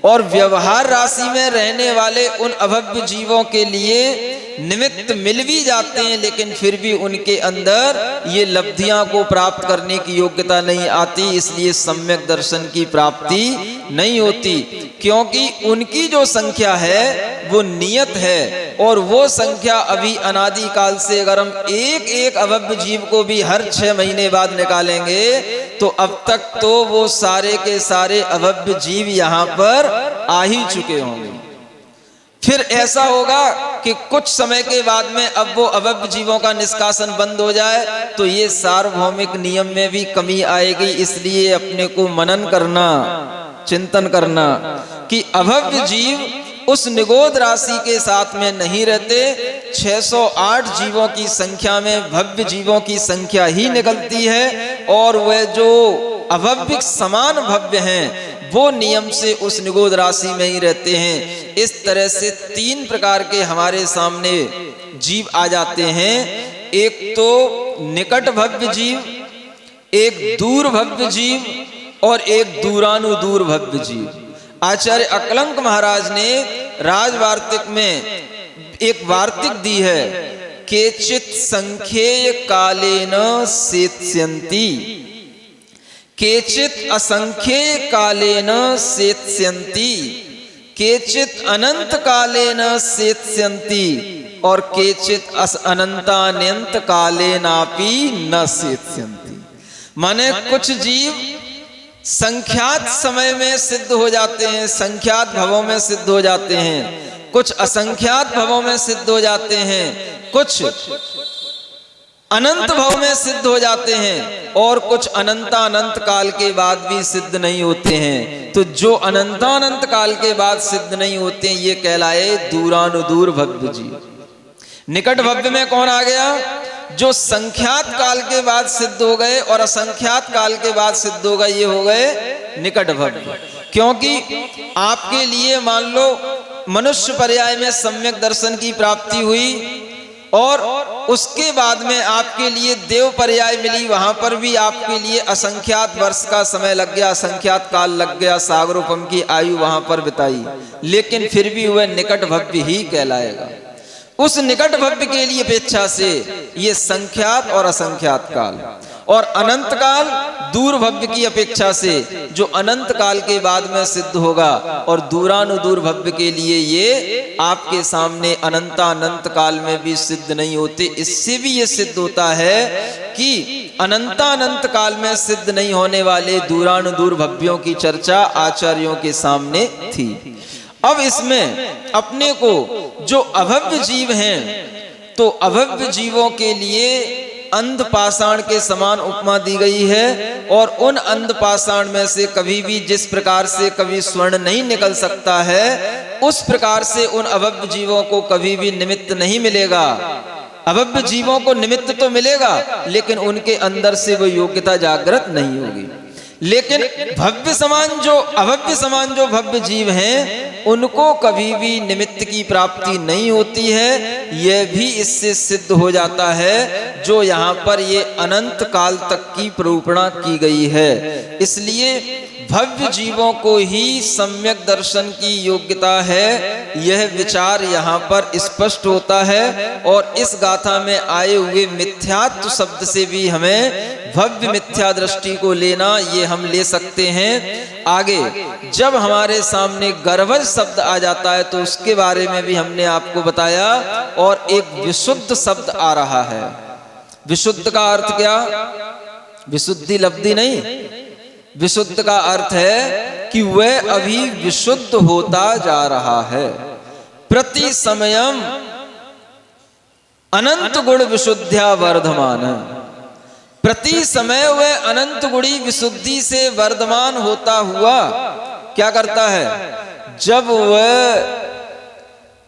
और व्यवहार राशि में रहने वाले उन अभव्य जीवों के लिए निमित्त मिल भी जाते हैं, लेकिन फिर भी उनके अंदर ये लब्धियां को प्राप्त करने की योग्यता नहीं आती, इसलिए सम्यक दर्शन की प्राप्ति नहीं होती, क्योंकि उनकी जो संख्या है वो नियत है और वो संख्या अभी अनादि काल से अगर हम एक एक अभव्य जीव को भी हर 6 महीने बाद निकालेंगे तो अब तक तो वो सारे के सारे अभव्य जीव यहाँ पर आ ही चुके होंगे। फिर ऐसा होगा कि कुछ समय के बाद में अब वो अभव्य जीवों का निष्कासन बंद हो जाए तो ये सार्वभौमिक नियम में भी कमी आएगी। इसलिए अपने को मनन करना, चिंतन करना कि अभव्य जीव उस निगोद राशि के साथ में नहीं रहते। 608 जीवों की संख्या में भव्य जीवों की संख्या ही निकलती है और वह जो अभव्य समान भव्य हैं वो नियम से उस निगोद राशि में ही रहते हैं। इस तरह से 3 प्रकार के हमारे सामने जीव आ जाते हैं। एक तो निकट भव्य जीव, एक दूर भव्य जीव और एक दूरानुदूर भव्य जीव। आचार्य अकलंक महाराज ने राजवार्तिक में एक वार्तिक दी है, केचित संख्येय कालेन सेत्स्यन्ति, केचित असंख्येय कालेन सेत्स्यन्ति, केचित अनंत कालेन सेत्स्यन्ति और केचित अनंतान्यंत कालेनापि न सेत्स्यन्ति। माने कुछ जीव संख्यात समय में सिद्ध हो जाते हैं, संख्यात भवों में सिद्ध हो जाते हैं, कुछ असंख्यात भवों में सिद्ध हो जाते हैं, कुछ अनंत भव में सिद्ध हो जाते हैं और कुछ अनंतानंत काल के बाद भी सिद्ध नहीं होते हैं। तो जो अनंतानंत काल के बाद सिद्ध नहीं होते हैं ये कहलाए दूरानुदूर भव्य जीव। निकट भव्य में कौन आ गया? जो संख्यात काल के बाद सिद्ध हो गए और असंख्यात काल के बाद सिद्ध हो गए, ये हो गए निकट भव्य। क्योंकि आपके लिए मान लो मनुष्य पर्याय में सम्यक दर्शन की प्राप्ति हुई और उसके बाद में आपके लिए देव पर्याय मिली, वहां पर भी आपके लिए असंख्यात वर्ष का समय लग गया, असंख्यात काल लग गया, सागरोपम की आयु वहां पर बिताई, लेकिन फिर भी वह निकट भव्य ही कहलाएगा। उस निकट भव्य के लिए अपेक्षा से ये संख्यात और असंख्यात काल और अनंत काल दूर भव्य की अपेक्षा से जो अनंत काल के बाद में सिद्ध होगा, और दूरानुदूर भव्य के लिए ये आपके सामने अनंतानंत काल में भी सिद्ध नहीं होते। इससे भी ये सिद्ध होता है कि अनंतानंत काल में सिद्ध नहीं होने वाले दूरानुदूर भव्यों की चर्चा आचार्यों के सामने थी। अब इसमें अपने को जो अभव्य जीव हैं, तो अभव्य जीवों के लिए अंध पाषाण के समान उपमा दी गई है, और उन अंध पाषाण में से कभी भी जिस प्रकार से कभी स्वर्ण नहीं निकल सकता है, उस प्रकार से उन अभव्य जीवों को कभी भी निमित्त नहीं मिलेगा। अभव्य जीवों को निमित्त तो मिलेगा, लेकिन उनके अंदर से वो योग्यता जागृत नहीं होगी। लेकिन भव्य समान जो अभव्य समान जो भव्य जीव हैं, उनको कभी भी निमित्त की प्राप्ति नहीं होती है। यह भी इससे सिद्ध हो जाता है जो यहाँ पर ये अनंत काल तक की प्रूपणा की गई है। इसलिए भव्य जीवों को ही सम्यक दर्शन की योग्यता है, यह विचार यहाँ पर स्पष्ट होता है। और इस गाथा में आए हुए मिथ्यात्व शब्द से भी हमें भव्य मिथ्या दृष्टि को लेना, ये हम ले सकते हैं। आगे जब हमारे सामने गर्भज शब्द आ जाता है तो उसके बारे में भी हमने आपको बताया, और एक विशुद्ध शब्द आ रहा है। विशुद्ध का अर्थ क्या? विशुद्धि लब्धि नहीं, विशुद्ध का अर्थ है कि वह अभी विशुद्ध होता जा रहा है। प्रति समयम अनंत गुण विशुद्ध्या वर्धमान, प्रति समय वह अनंत गुणी विशुद्धि से वर्धमान होता हुआ क्या करता है? जब वह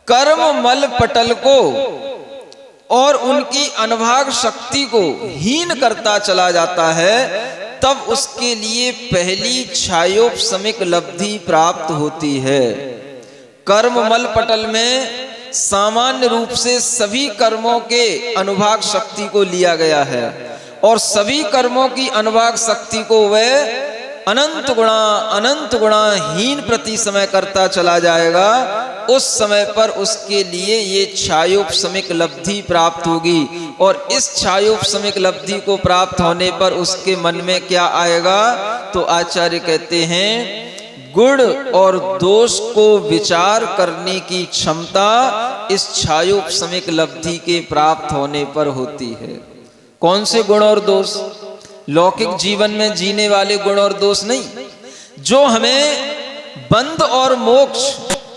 कर्म मल पटल को और उनकी अनुभाग शक्ति को हीन करता चला जाता है, तब उसके लिए पहली छायोपशमिक लब्धि प्राप्त होती है। कर्म मल पटल में सामान्य रूप से सभी कर्मों के अनुभाग शक्ति को लिया गया है, और सभी कर्मों की अनुभाग शक्ति को वह अनंत गुणा हीन प्रति समय करता चला जाएगा। उस समय पर उसके लिए ये छायोपशमिक लब्धि प्राप्त होगी, और इस छायोपशमिक लब्धि को प्राप्त होने पर उसके मन में क्या आएगा? तो आचार्य कहते हैं गुण और दोष को विचार करने की क्षमता इस छायोपशमिक लब्धि के प्राप्त होने पर होती है। कौन से गुण और दोष? लौकिक जीवन में जीने वाले गुण और दोष नहीं, जो हमें बंध और मोक्ष,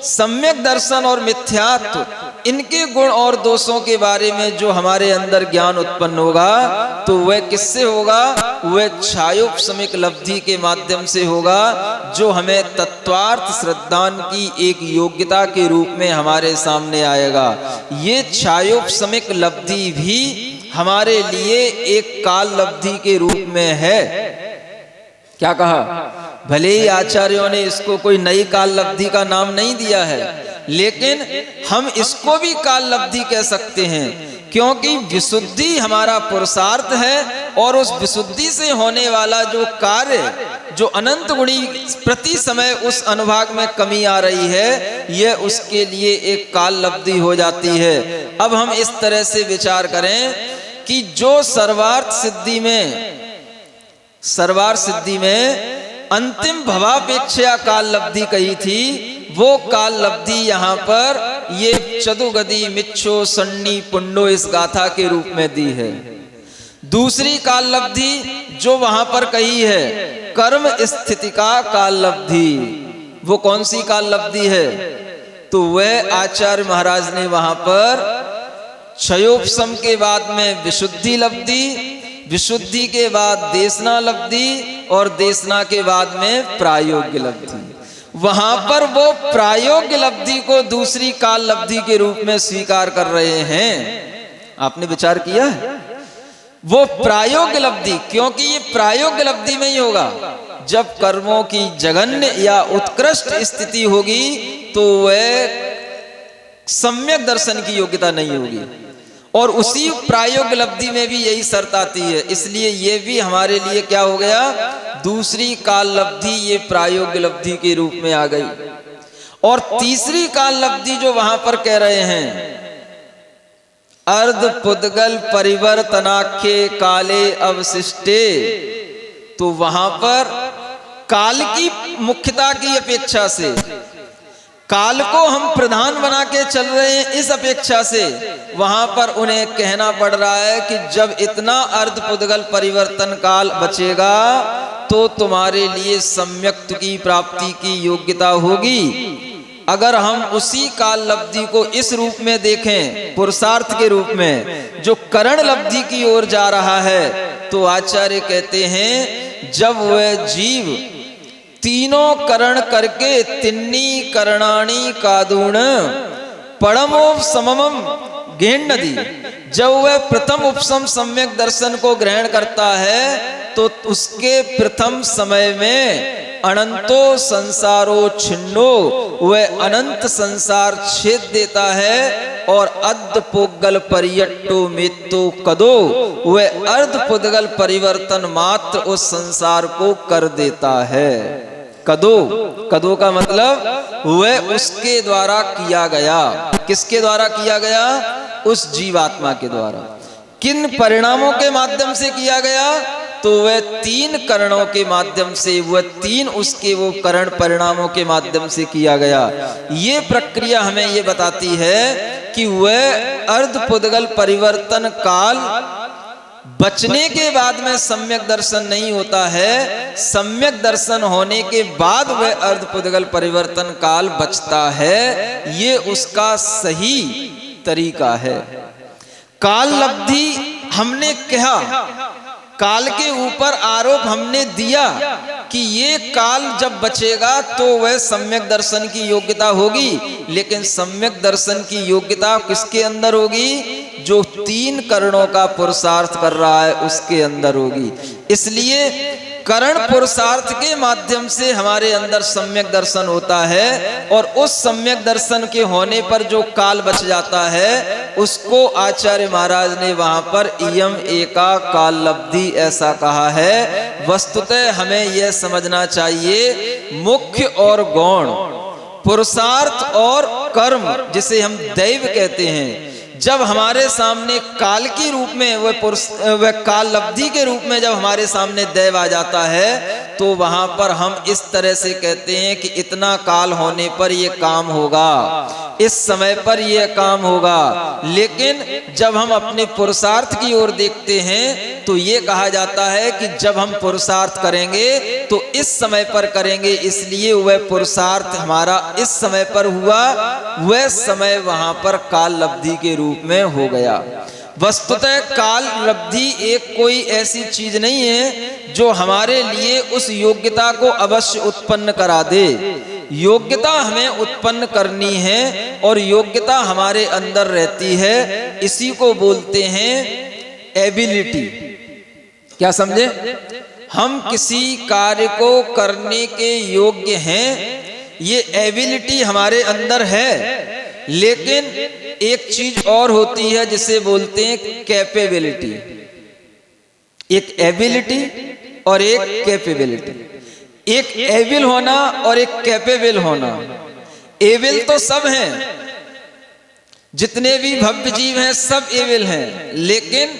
सम्यक दर्शन और मिथ्यात्व, इनके गुण और दोषों के बारे में जो हमारे अंदर ज्ञान उत्पन्न होगा, तो वह किससे होगा? वह छायोपशमिक लब्धि के माध्यम से होगा, जो हमें तत्वार्थ श्रद्धान की एक योग्यता के रूप में हमारे सामने आएगा। ये छायोपशमिक लब्धि भी हमारे लिए एक काल लब्धि के रूप में है। क्या कहा? भले ही आचार्यों ने इसको कोई नई काल लब्धि का नाम नहीं दिया है, लेकिन हम इसको भी काल लब्धि कह सकते हैं, क्योंकि विशुद्धि हमारा पुरुषार्थ है, और उस विशुद्धि से होने वाला जो कार्य, जो अनंत गुणी प्रति समय उस अनुभाग में कमी आ रही है, यह उसके लिए एक काल लब्धि हो जाती है। अब हम इस तरह से विचार करें कि जो सर्वार्थ सिद्धि में अंतिम भवापेक्षा काल लब्धि कही थी, वो काल लब्धि यहाँ पर ये चतुगदी मिच्छो सन्नी पुंडो इस गाथा के रूप में दी है। दूसरी काल लब्धि जो वहां पर कही है, कर्म स्थिति का काल लब्धि, वो कौन सी काल लब्धि है? तो वह आचार्य महाराज ने वहां पर क्षयोपशम के बाद में विशुद्धि लब्धि, विशुद्धि के बाद देशना लब्धि, और देशना के बाद में प्रायोग्य लब्धि, वहां पर वो प्रायोग्य लब्धि को दूसरी काल लब्धि के रूप में स्वीकार कर रहे हैं। आपने विचार किया है? वो प्रायोग्य लब्धि, क्योंकि ये प्रायोग्य लब्धि में ही होगा। जब कर्मों की जघन्य या उत्कृष्ट स्थिति होगी, तो वह सम्यक दर्शन की योग्यता नहीं होगी, और उसी प्रायोग्य लब्धि में भी यही शर्त आती है। इसलिए ये भी हमारे लिए क्या हो गया? दूसरी काल लब्धि ये प्रायोग्य लब्धि के रूप में आ गई। और तीसरी काल लब्धि जो वहां पर कह रहे हैं, अर्ध पुद्गल परिवर्तनाख्ये काले अवशिष्टे, तो वहां पर काल की मुख्यता की अपेक्षा से काल को हम प्रधान बना के चल रहे हैं, इस अपेक्षा से वहां पर उन्हें कहना पड़ रहा है कि जब इतना अर्धपुद्गल परिवर्तन काल बचेगा तो तुम्हारे लिए सम्यक्त की प्राप्ति की योग्यता होगी। अगर हम उसी काल लब्धि को इस रूप में देखें, पुरुषार्थ के रूप में, जो करण लब्धि की ओर जा रहा है, तो आचार्य कहते हैं जब वह जीव तीनों करण करके तिन्नी करणाणी कादूण परमो सममम घेन नदी, जब वह प्रथम उपसम सम्यक दर्शन को ग्रहण करता है तो उसके प्रथम समय में अनंतो संसारो छिन्नो, वह अनंत संसार छेद देता है और अर्ध पुद्गल परियट्टो मृत्यु कदो, वह अर्ध पुद्गल परिवर्तन मात्र उस संसार को कर देता है। कदो, कदो का मतलब वह उसके द्वारा किया गया। किसके द्वारा किया गया? उस जीवात्मा के द्वारा। किन परिणामों के माध्यम से किया गया? तो वह तीन करणों के माध्यम से, वह तीन उसके वो करण परिणामों के माध्यम से किया गया। ये प्रक्रिया हमें ये बताती है कि वह अर्धपुद्गल परिवर्तन काल बचने के बाद में सम्यक दर्शन नहीं होता है, सम्यक दर्शन होने के बाद वह अर्धपुद्गल परिवर्तन काल बचता है। ये उसका सही तरीका है। काल लब्धि हमने कहा, काल के ऊपर आरोप हमने दिया कि ये काल जब बचेगा तो वह सम्यक दर्शन की योग्यता होगी, लेकिन सम्यक दर्शन की योग्यता किसके अंदर होगी? जो तीन करणों का पुरुषार्थ कर रहा है उसके अंदर होगी। इसलिए करण पुरुषार्थ के माध्यम से हमारे अंदर सम्यक दर्शन होता है, और उस सम्यक दर्शन के होने पर जो काल बच जाता है उसको आचार्य महाराज ने वहां पर इयम एका काल लब्धि ऐसा कहा है। वस्तुतः हमें यह समझना चाहिए मुख्य और गौण, पुरुषार्थ और कर्म, जिसे हम दैव कहते हैं, जब हमारे सामने काल के रूप में वह काल लब्धि के रूप में जब हमारे सामने दैव आ जाता है तो वहां पर हम इस तरह से कहते हैं कि इतना काल होने पर यह काम होगा, इस समय पर यह काम होगा। लेकिन जब हम अपने पुरुषार्थ की ओर देखते हैं तो यह कहा जाता है कि जब हम पुरुषार्थ करेंगे तो इस समय पर करेंगे, इसलिए वह पुरुषार्थ हमारा इस समय पर हुआ, वह समय वहां पर काल लब्धि के रूप में हो गया। वस्तुतः काल लब्धि एक कोई ऐसी चीज नहीं है जो हमारे लिए उस योग्यता को अवश्य उत्पन्न करा दे। योग्यता हमें उत्पन्न करनी है और योग्यता हमारे अंदर रहती है। इसी को बोलते हैं एबिलिटी। क्या समझे? हम किसी कार्य को करने के योग्य हैं, ये एबिलिटी हमारे अंदर है। लेकिन एक चीज और होती है जिसे बोलते हैं कैपेबिलिटी। एक एबिलिटी और एक कैपेबिलिटी, एक एबिल होना और एक कैपेबल होना। एबिल तो सब हैं, जितने भी भव्य जीव हैं सब एबिल हैं, लेकिन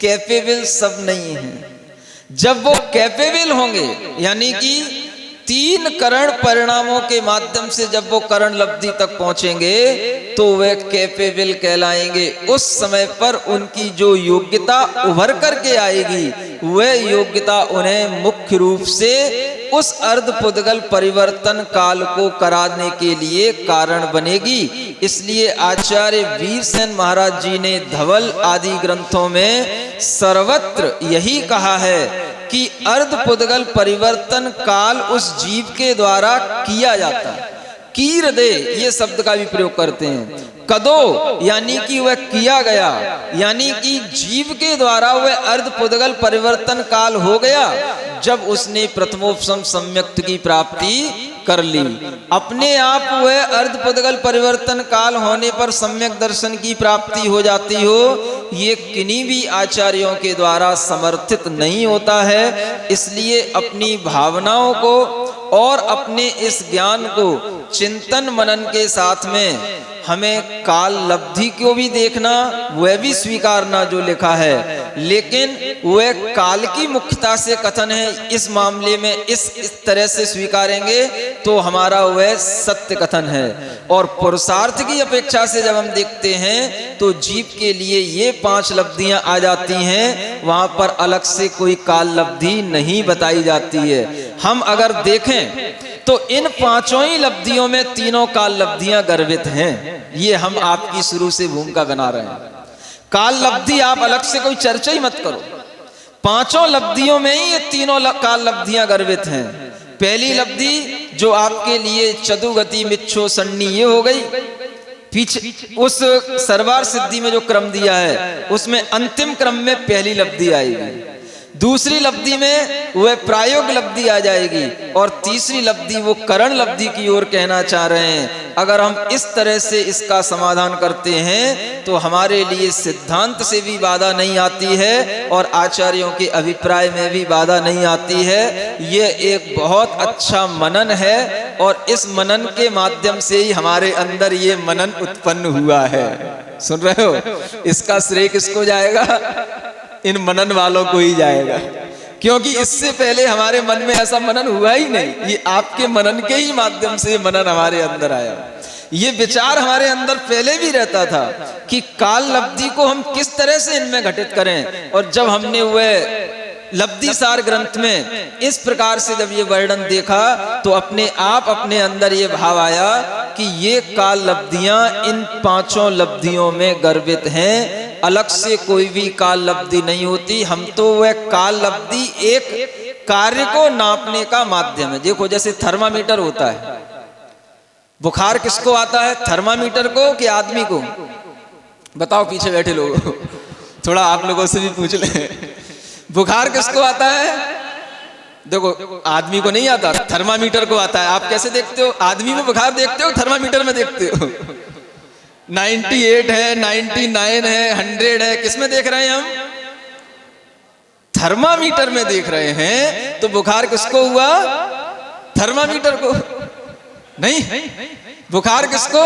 कैपेबल सब नहीं हैं। जब वो कैपेबल होंगे, यानी कि तीन करण परिणामों के माध्यम से जब वो करण लब्धि तक पहुंचेंगे तो वे कैपेबल कहलाएंगे। उस समय पर उनकी जो योग्यता उभर करके आएगी, वह योग्यता उन्हें मुख्य रूप से उस अर्धपुद्गल परिवर्तन काल को कराने के लिए कारण बनेगी। इसलिए आचार्य वीरसेन महाराज जी ने धवल आदि ग्रंथों में सर्वत्र यही कहा है कि अर्धपुद्गल परिवर्तन काल उस जीव के द्वारा किया जाता है। कीर दे ये शब्द का भी प्रयोग करते हैं। कदो यानी कि वह किया गया, यानी कि जीव के द्वारा वह अर्धपुद्गल परिवर्तन काल हो गया जब उसने प्रथमोपसम सम्यक्त की प्राप्ति कर ली। अपने आप वह अर्धपुद्गल परिवर्तन काल होने पर सम्यक दर्शन की प्राप्ति हो जाती हो, ये किन्हीं भी आचार्यों के द्वारा समर्थित नहीं होता है। इसलिए अपनी भावनाओं को और अपने इस ज्ञान को चिंतन मनन के साथ में हमें काल लब्धि को भी देखना, वह भी स्वीकारना जो लिखा है, लेकिन वह काल की मुख्यता से कथन है। इस मामले में इस तरह से स्वीकारेंगे तो हमारा वह सत्य कथन है। और पुरुषार्थ की अपेक्षा से जब हम देखते हैं तो जीव के लिए ये 5 लब्धियां आ जाती हैं, वहां पर अलग से कोई काल लब्धि नहीं बताई जाती है। हम अगर देखें तो इन 5 ही लब्धियों में 3 काल लब्धियां गर्भित हैं। ये हम आपकी शुरू से भूमिका बना रहे हैं। काल लब्धि आप अलग से कोई चर्चा ही मत करो, 5 लब्धियों में ही ये 3 काल लब्धियां गर्भित हैं। पहली लब्धि जो आपके लिए चतुगति मिच्छो सन्नी ये हो गई, पीछे उस सर्वार सिद्धि में जो क्रम दिया है उसमें अंतिम क्रम में पहली लब्धि आएगी। दूसरी लब्धि में वह प्रायोग लब्धि आ जाएगी और तीसरी लब्धि वो करण लब्धि की ओर कहना चाह रहे हैं। अगर हम इस तरह से इसका समाधान करते हैं तो हमारे लिए सिद्धांत से भी बाधा नहीं आती है और आचार्यों के अभिप्राय में भी बाधा नहीं आती है। ये एक बहुत अच्छा मनन है और इस मनन के माध्यम से ही हमारे अंदर ये मनन उत्पन्न हुआ है। सुन रहे हो? इसका श्रेय किसको जाएगा? इन मनन वालों को ही जाएगा, क्योंकि इससे पहले हमारे मन में ऐसा मनन हुआ ही नहीं। ये आपके मनन के ही माध्यम से मनन हमारे अंदर आया। ये विचार हमारे अंदर पहले भी रहता था कि काल लब्धि को हम किस तरह से इनमें घटित करें। और जब हमने वह लब्धि सार ग्रंथ में इस प्रकार से जब ये वर्णन देखा तो अपने आप अपने अंदर ये भाव आया कि ये काल लब्धियां इन 5 लब्धियों में गर्भित हैं। अलग से कोई भी काल लब्धि नहीं होती। हम तो वह काल लब्धि एक कार्य को नापने का माध्यम है। देखो जैसे थर्मामीटर होता है, बुखार किसको आता है? थर्मामीटर को कि आदमी को? बताओ पीछे बैठे लोग, थोड़ा आप लोगों से भी पूछ लें। बुखार किसको आता है? देखो आदमी को नहीं आता, थर्मामीटर को आता है। आप कैसे देखते हो? आदमी में बुखार देखते हो, थर्मामीटर में देखते हो? 98 है, 99 है, 100 है, किसमें देख रहे हैं हम? थर्मामीटर में देख रहे हैं। तो बुखार किसको हुआ? थर्मामीटर को नहीं। बुखार किसको?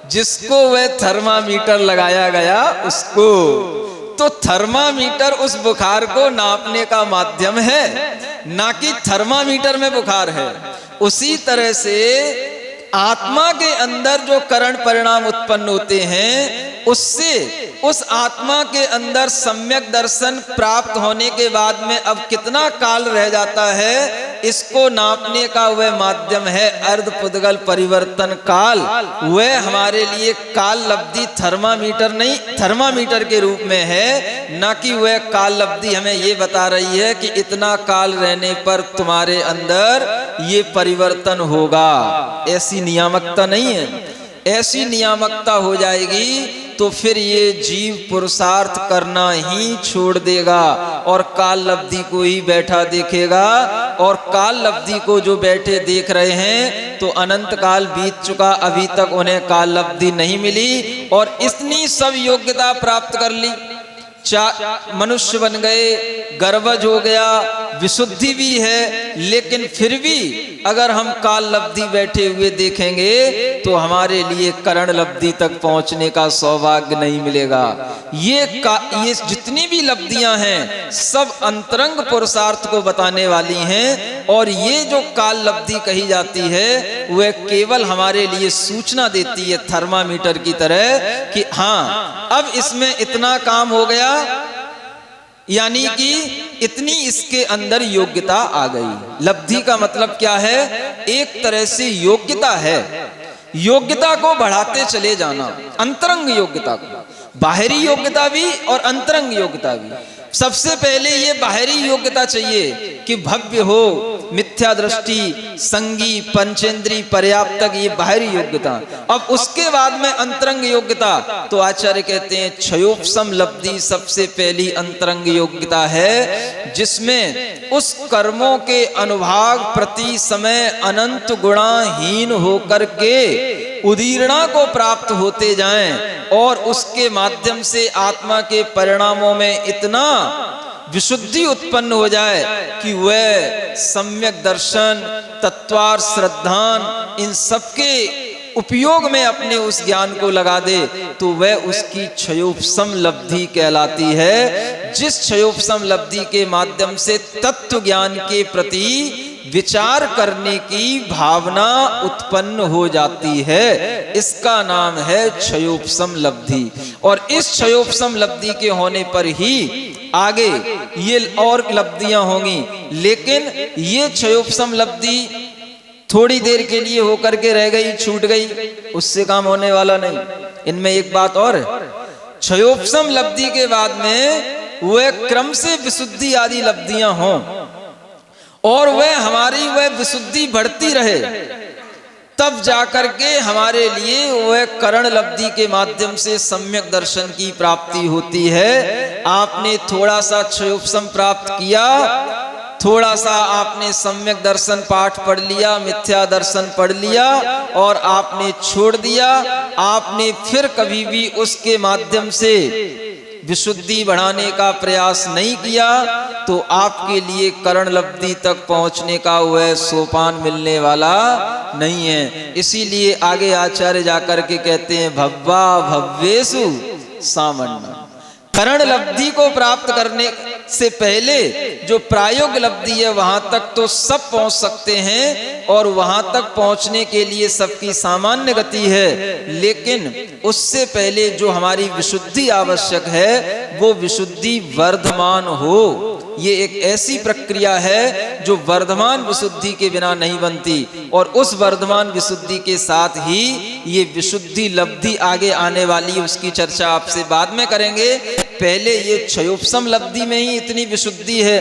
जिसको वह थर्मामीटर लगाया गया उसको। तो थर्मामीटर उस बुखार को नापने का माध्यम है, ना कि थर्मामीटर में बुखार है। उसी तरह से आत्मा के अंदर जो करण परिणाम उत्पन्न होते हैं उससे उस आत्मा के अंदर सम्यक दर्शन प्राप्त होने के बाद में अब कितना काल रह जाता है, इसको नापने का वह माध्यम है अर्ध पुद्गल परिवर्तन काल। वह हमारे लिए काल लब्धि थर्मामीटर नहीं, थर्मामीटर के रूप में है, ना कि वह काल लब्धि हमें ये बता रही है कि इतना काल रहने पर तुम्हारे अंदर ये परिवर्तन होगा। ऐसी नियामकता नहीं है। ऐसी नियामकता हो जाएगी तो फिर ये जीव पुरुषार्थ करना ही छोड़ देगा और काल लब्धि को ही बैठा देखेगा। और काल लब्धि को जो बैठे देख रहे हैं तो अनंत काल बीत चुका, अभी तक उन्हें काल लब्धि नहीं मिली और इतनी सब योग्यता प्राप्त कर ली, मनुष्य बन गए, गर्वज हो गया, विशुद्धि भी है, लेकिन फिर भी अगर हम काल लब्धि बैठे हुए देखेंगे तो हमारे लिए करण लब्धि तक पहुंचने का सौभाग्य नहीं मिलेगा। ये जितनी भी लब्धियां हैं सब अंतरंग पुरुषार्थ को बताने वाली हैं और ये जो काल लब्धि कही जाती है वह केवल हमारे लिए सूचना देती है थर्मामीटर की तरह कि हाँ अब इसमें इतना काम हो गया, यानी कि इतनी इसके अंदर योग्यता आ गई। लब्धि का मतलब क्या है? एक तरह से योग्यता है, योग्यता को बढ़ाते चले जाना, अंतरंग योग्यता को, बाहरी योग्यता भी और अंतरंग योग्यता भी। सबसे पहले ये बाहरी योग्यता चाहिए कि भव्य हो, मिथ्या दृष्टि, संगी, पंचेंद्री पर्याप्त तक, ये बाहरी योग्यता। अब उसके बाद में अंतरंग योग्यता, तो आचार्य कहते हैं क्षयोपशम लब्धि सबसे पहली अंतरंग योग्यता है, जिसमें उस कर्मों के अनुभाग प्रति समय अनंत गुणाहीन होकर के उदीर्णा को प्राप्त होते जाएं और उसके माध्यम से आत्मा के परिणामों में इतना विशुद्धि उत्पन्न हो जाए कि वह सम्यक दर्शन, तत्वार श्रद्धान, इन सबके उपयोग में अपने उस ज्ञान को लगा दे तो वह उसकी क्षयोपशम लब्धि कहलाती है। जिस क्षयोपशम लब्धि के माध्यम से तत्व ज्ञान के प्रति विचार करने की भावना उत्पन्न हो जाती है, इसका नाम है क्षयोपशम लब्धि। और इस क्षयोपशम लब्धि के होने पर ही आगे ये और लब्धियां होंगी, लेकिन ये क्षयोपशम लब्धि थोड़ी देर के लिए होकर के रह गई, छूट गई, उससे काम होने वाला नहीं। इनमें एक बात और है, क्षयोपशम लब्धि के बाद में वह क्रम से विशुद्धि आदि लब्धियां हों और वह विशुद्धि बढ़ती रहे, तब जाकर के हमारे लिए वह करण लब्धि के माध्यम से सम्यक दर्शन की प्राप्ति होती है। आपने थोड़ा सा क्षयोपशम प्राप्त किया, थोड़ा सा आपने सम्यक दर्शन पाठ पढ़ लिया, मिथ्या दर्शन पढ़ लिया और आपने छोड़ दिया, आपने फिर कभी भी उसके माध्यम से विशुद्धि बढ़ाने का प्रयास नहीं किया, तो आपके लिए करण लब्धि तक पहुंचने का वह सोपान मिलने वाला नहीं है। इसीलिए आगे आचार्य जाकर के कहते हैं भव्वा भव्येषु सामन्य। करण लब्धि को प्राप्त करने से पहले जो प्रायोग लब्धि है वहां तक तो सब पहुंच सकते हैं और वहां तक पहुंचने के लिए सबकी सामान्य गति है, लेकिन उससे पहले जो हमारी विशुद्धि आवश्यक है वो विशुद्धि वर्धमान हो। ये एक ऐसी प्रक्रिया है जो वर्धमान विशुद्धि के बिना नहीं बनती, और उस वर्धमान विशुद्धि के साथ ही ये विशुद्धि लब्धि आगे आने वाली, उसकी चर्चा आपसे बाद में करेंगे। पहले ये क्षयोपशम लब्धि में ही इतनी विशुद्धि है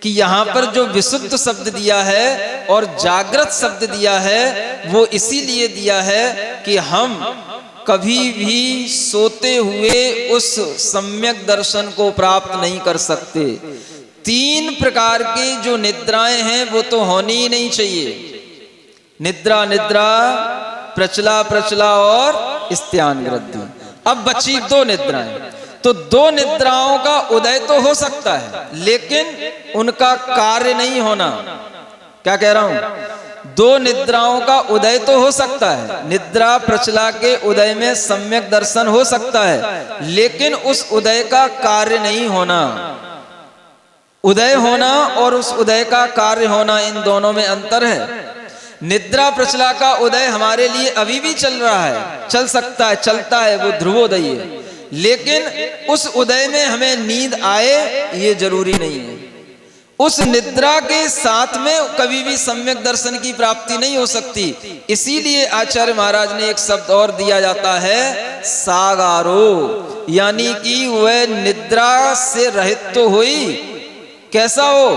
कि यहाँ पर जो विशुद्ध शब्द दिया है और जागृत शब्द दिया है वो इसीलिए दिया है कि हम कभी भी सोते हुए उस सम्यक दर्शन को प्राप्त नहीं कर सकते। तीन प्रकार के जो निद्राएं हैं वो तो होनी ही नहीं चाहिए, निद्रा निद्रा, प्रचला प्रचला और स्त्यानवृद्धि। अब बची दो निद्राएं, तो दो निद्राओं का उदय तो हो सकता है लेकिन उनका कार्य नहीं होना। क्या कह रहा हूं? दो निद्राओं का उदय तो हो सकता है, निद्रा प्रचला के उदय में सम्यक दर्शन हो सकता है, लेकिन उस उदय का कार्य नहीं होना। उदय होना और उस उदय का कार्य होना, इन दोनों में अंतर है। निद्रा प्रचला का उदय हमारे लिए अभी भी चल रहा है, चल सकता है, चलता है, वो ध्रुवोदय है, लेकिन उस उदय में हमें नींद आए ये जरूरी नहीं है। उस निद्रा के साथ में कभी भी सम्यक दर्शन की प्राप्ति नहीं हो सकती। इसीलिए आचार्य महाराज ने एक शब्द और दिया जाता है सागारो, यानी कि वह निद्रा से रहित तो हुई। कैसा हो?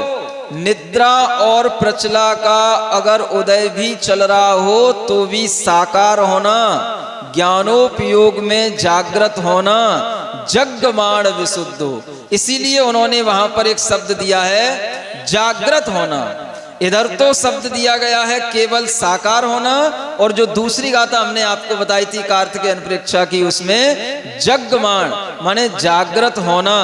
निद्रा और प्रचला का अगर उदय भी चल रहा हो तो भी साकार होना, ज्ञानोपयोग में जागृत होना, जगमाण विशुद्धो। इसीलिए उन्होंने वहां पर एक शब्द दिया है जागृत होना। इधर तो शब्द दिया गया है केवल साकार होना, और जो दूसरी गाथा हमने आपको बताई थी कार्तिकेय अनुप्रेक्षा की, उसमें जगमाण माने जागृत होना।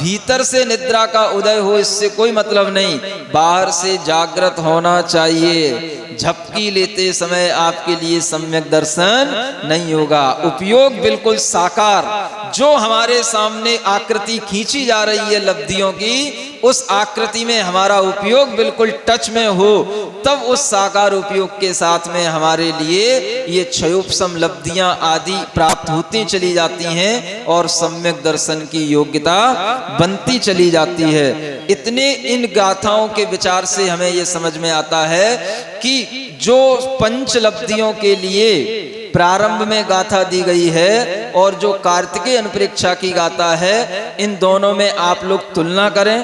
भीतर से निद्रा का उदय हो इससे कोई मतलब नहीं, बाहर से जागृत होना चाहिए। झपकी लेते समय आपके लिए सम्यक दर्शन नहीं होगा। उपयोग बिल्कुल साकार, जो हमारे सामने आकृति खींची जा रही है लब्धियों की, उस आकृति में हमारा उपयोग बिल्कुल टच में हो, तब उस साकार उपयोग के साथ में हमारे लिए ये क्षयोपशम लब्धियां आदि प्राप्त होती चली जाती हैं और सम्यक दर्शन की योग्यता बनती चली जाती है। इतने इन गाथाओं के विचार से हमें ये समझ में आता है कि जो पंच लब्धियों के लिए प्रारंभ में गाथा दी गई है और जो कार्तिकेय अनुप्रेक्षा की गाथा है, इन दोनों में आप लोग तुलना करें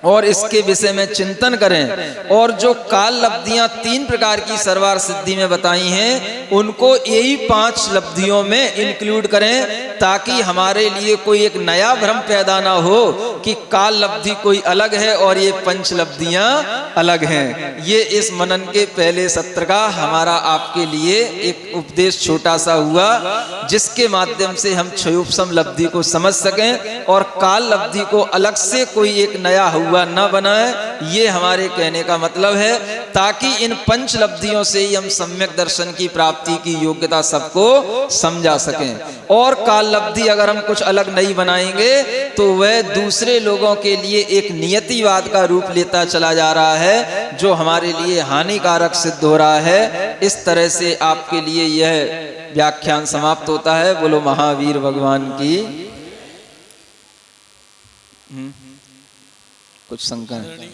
और इसके विषय में चिंतन करें, और जो काल लब्धियां तीन प्रकार की सर्वार सिद्धि में बताई हैं उनको यही पांच लब्धियों में इंक्लूड करें, ताकि हमारे लिए कोई एक नया भ्रम पैदा ना हो कि काल लब्धि कोई अलग है और ये पंच लब्धियां अलग हैं। ये इस मनन के पहले सत्र का हमारा आपके लिए एक उपदेश छोटा सा हुआ, जिसके माध्यम से हम क्षयोपशम लब्धि को समझ सकें और काल लब्धि को अलग से कोई एक नया हुआ हुआ न बनाए, ये हमारे कहने का मतलब है, ताकि इन पंच लब्धियों से ही हम सम्यक दर्शन की प्राप्ति की योग्यता सबको समझा सकें। और काल लब्धि अगर हम कुछ अलग नहीं बनाएंगे तो वह दूसरे लोगों के लिए एक नियतिवाद का रूप लेता चला जा रहा है, जो हमारे लिए हानिकारक सिद्ध हो रहा है। इस तरह से आपके लिए यह व्याख्यान समाप्त होता है। बोलो महावीर भगवान की। कुछ शंका है?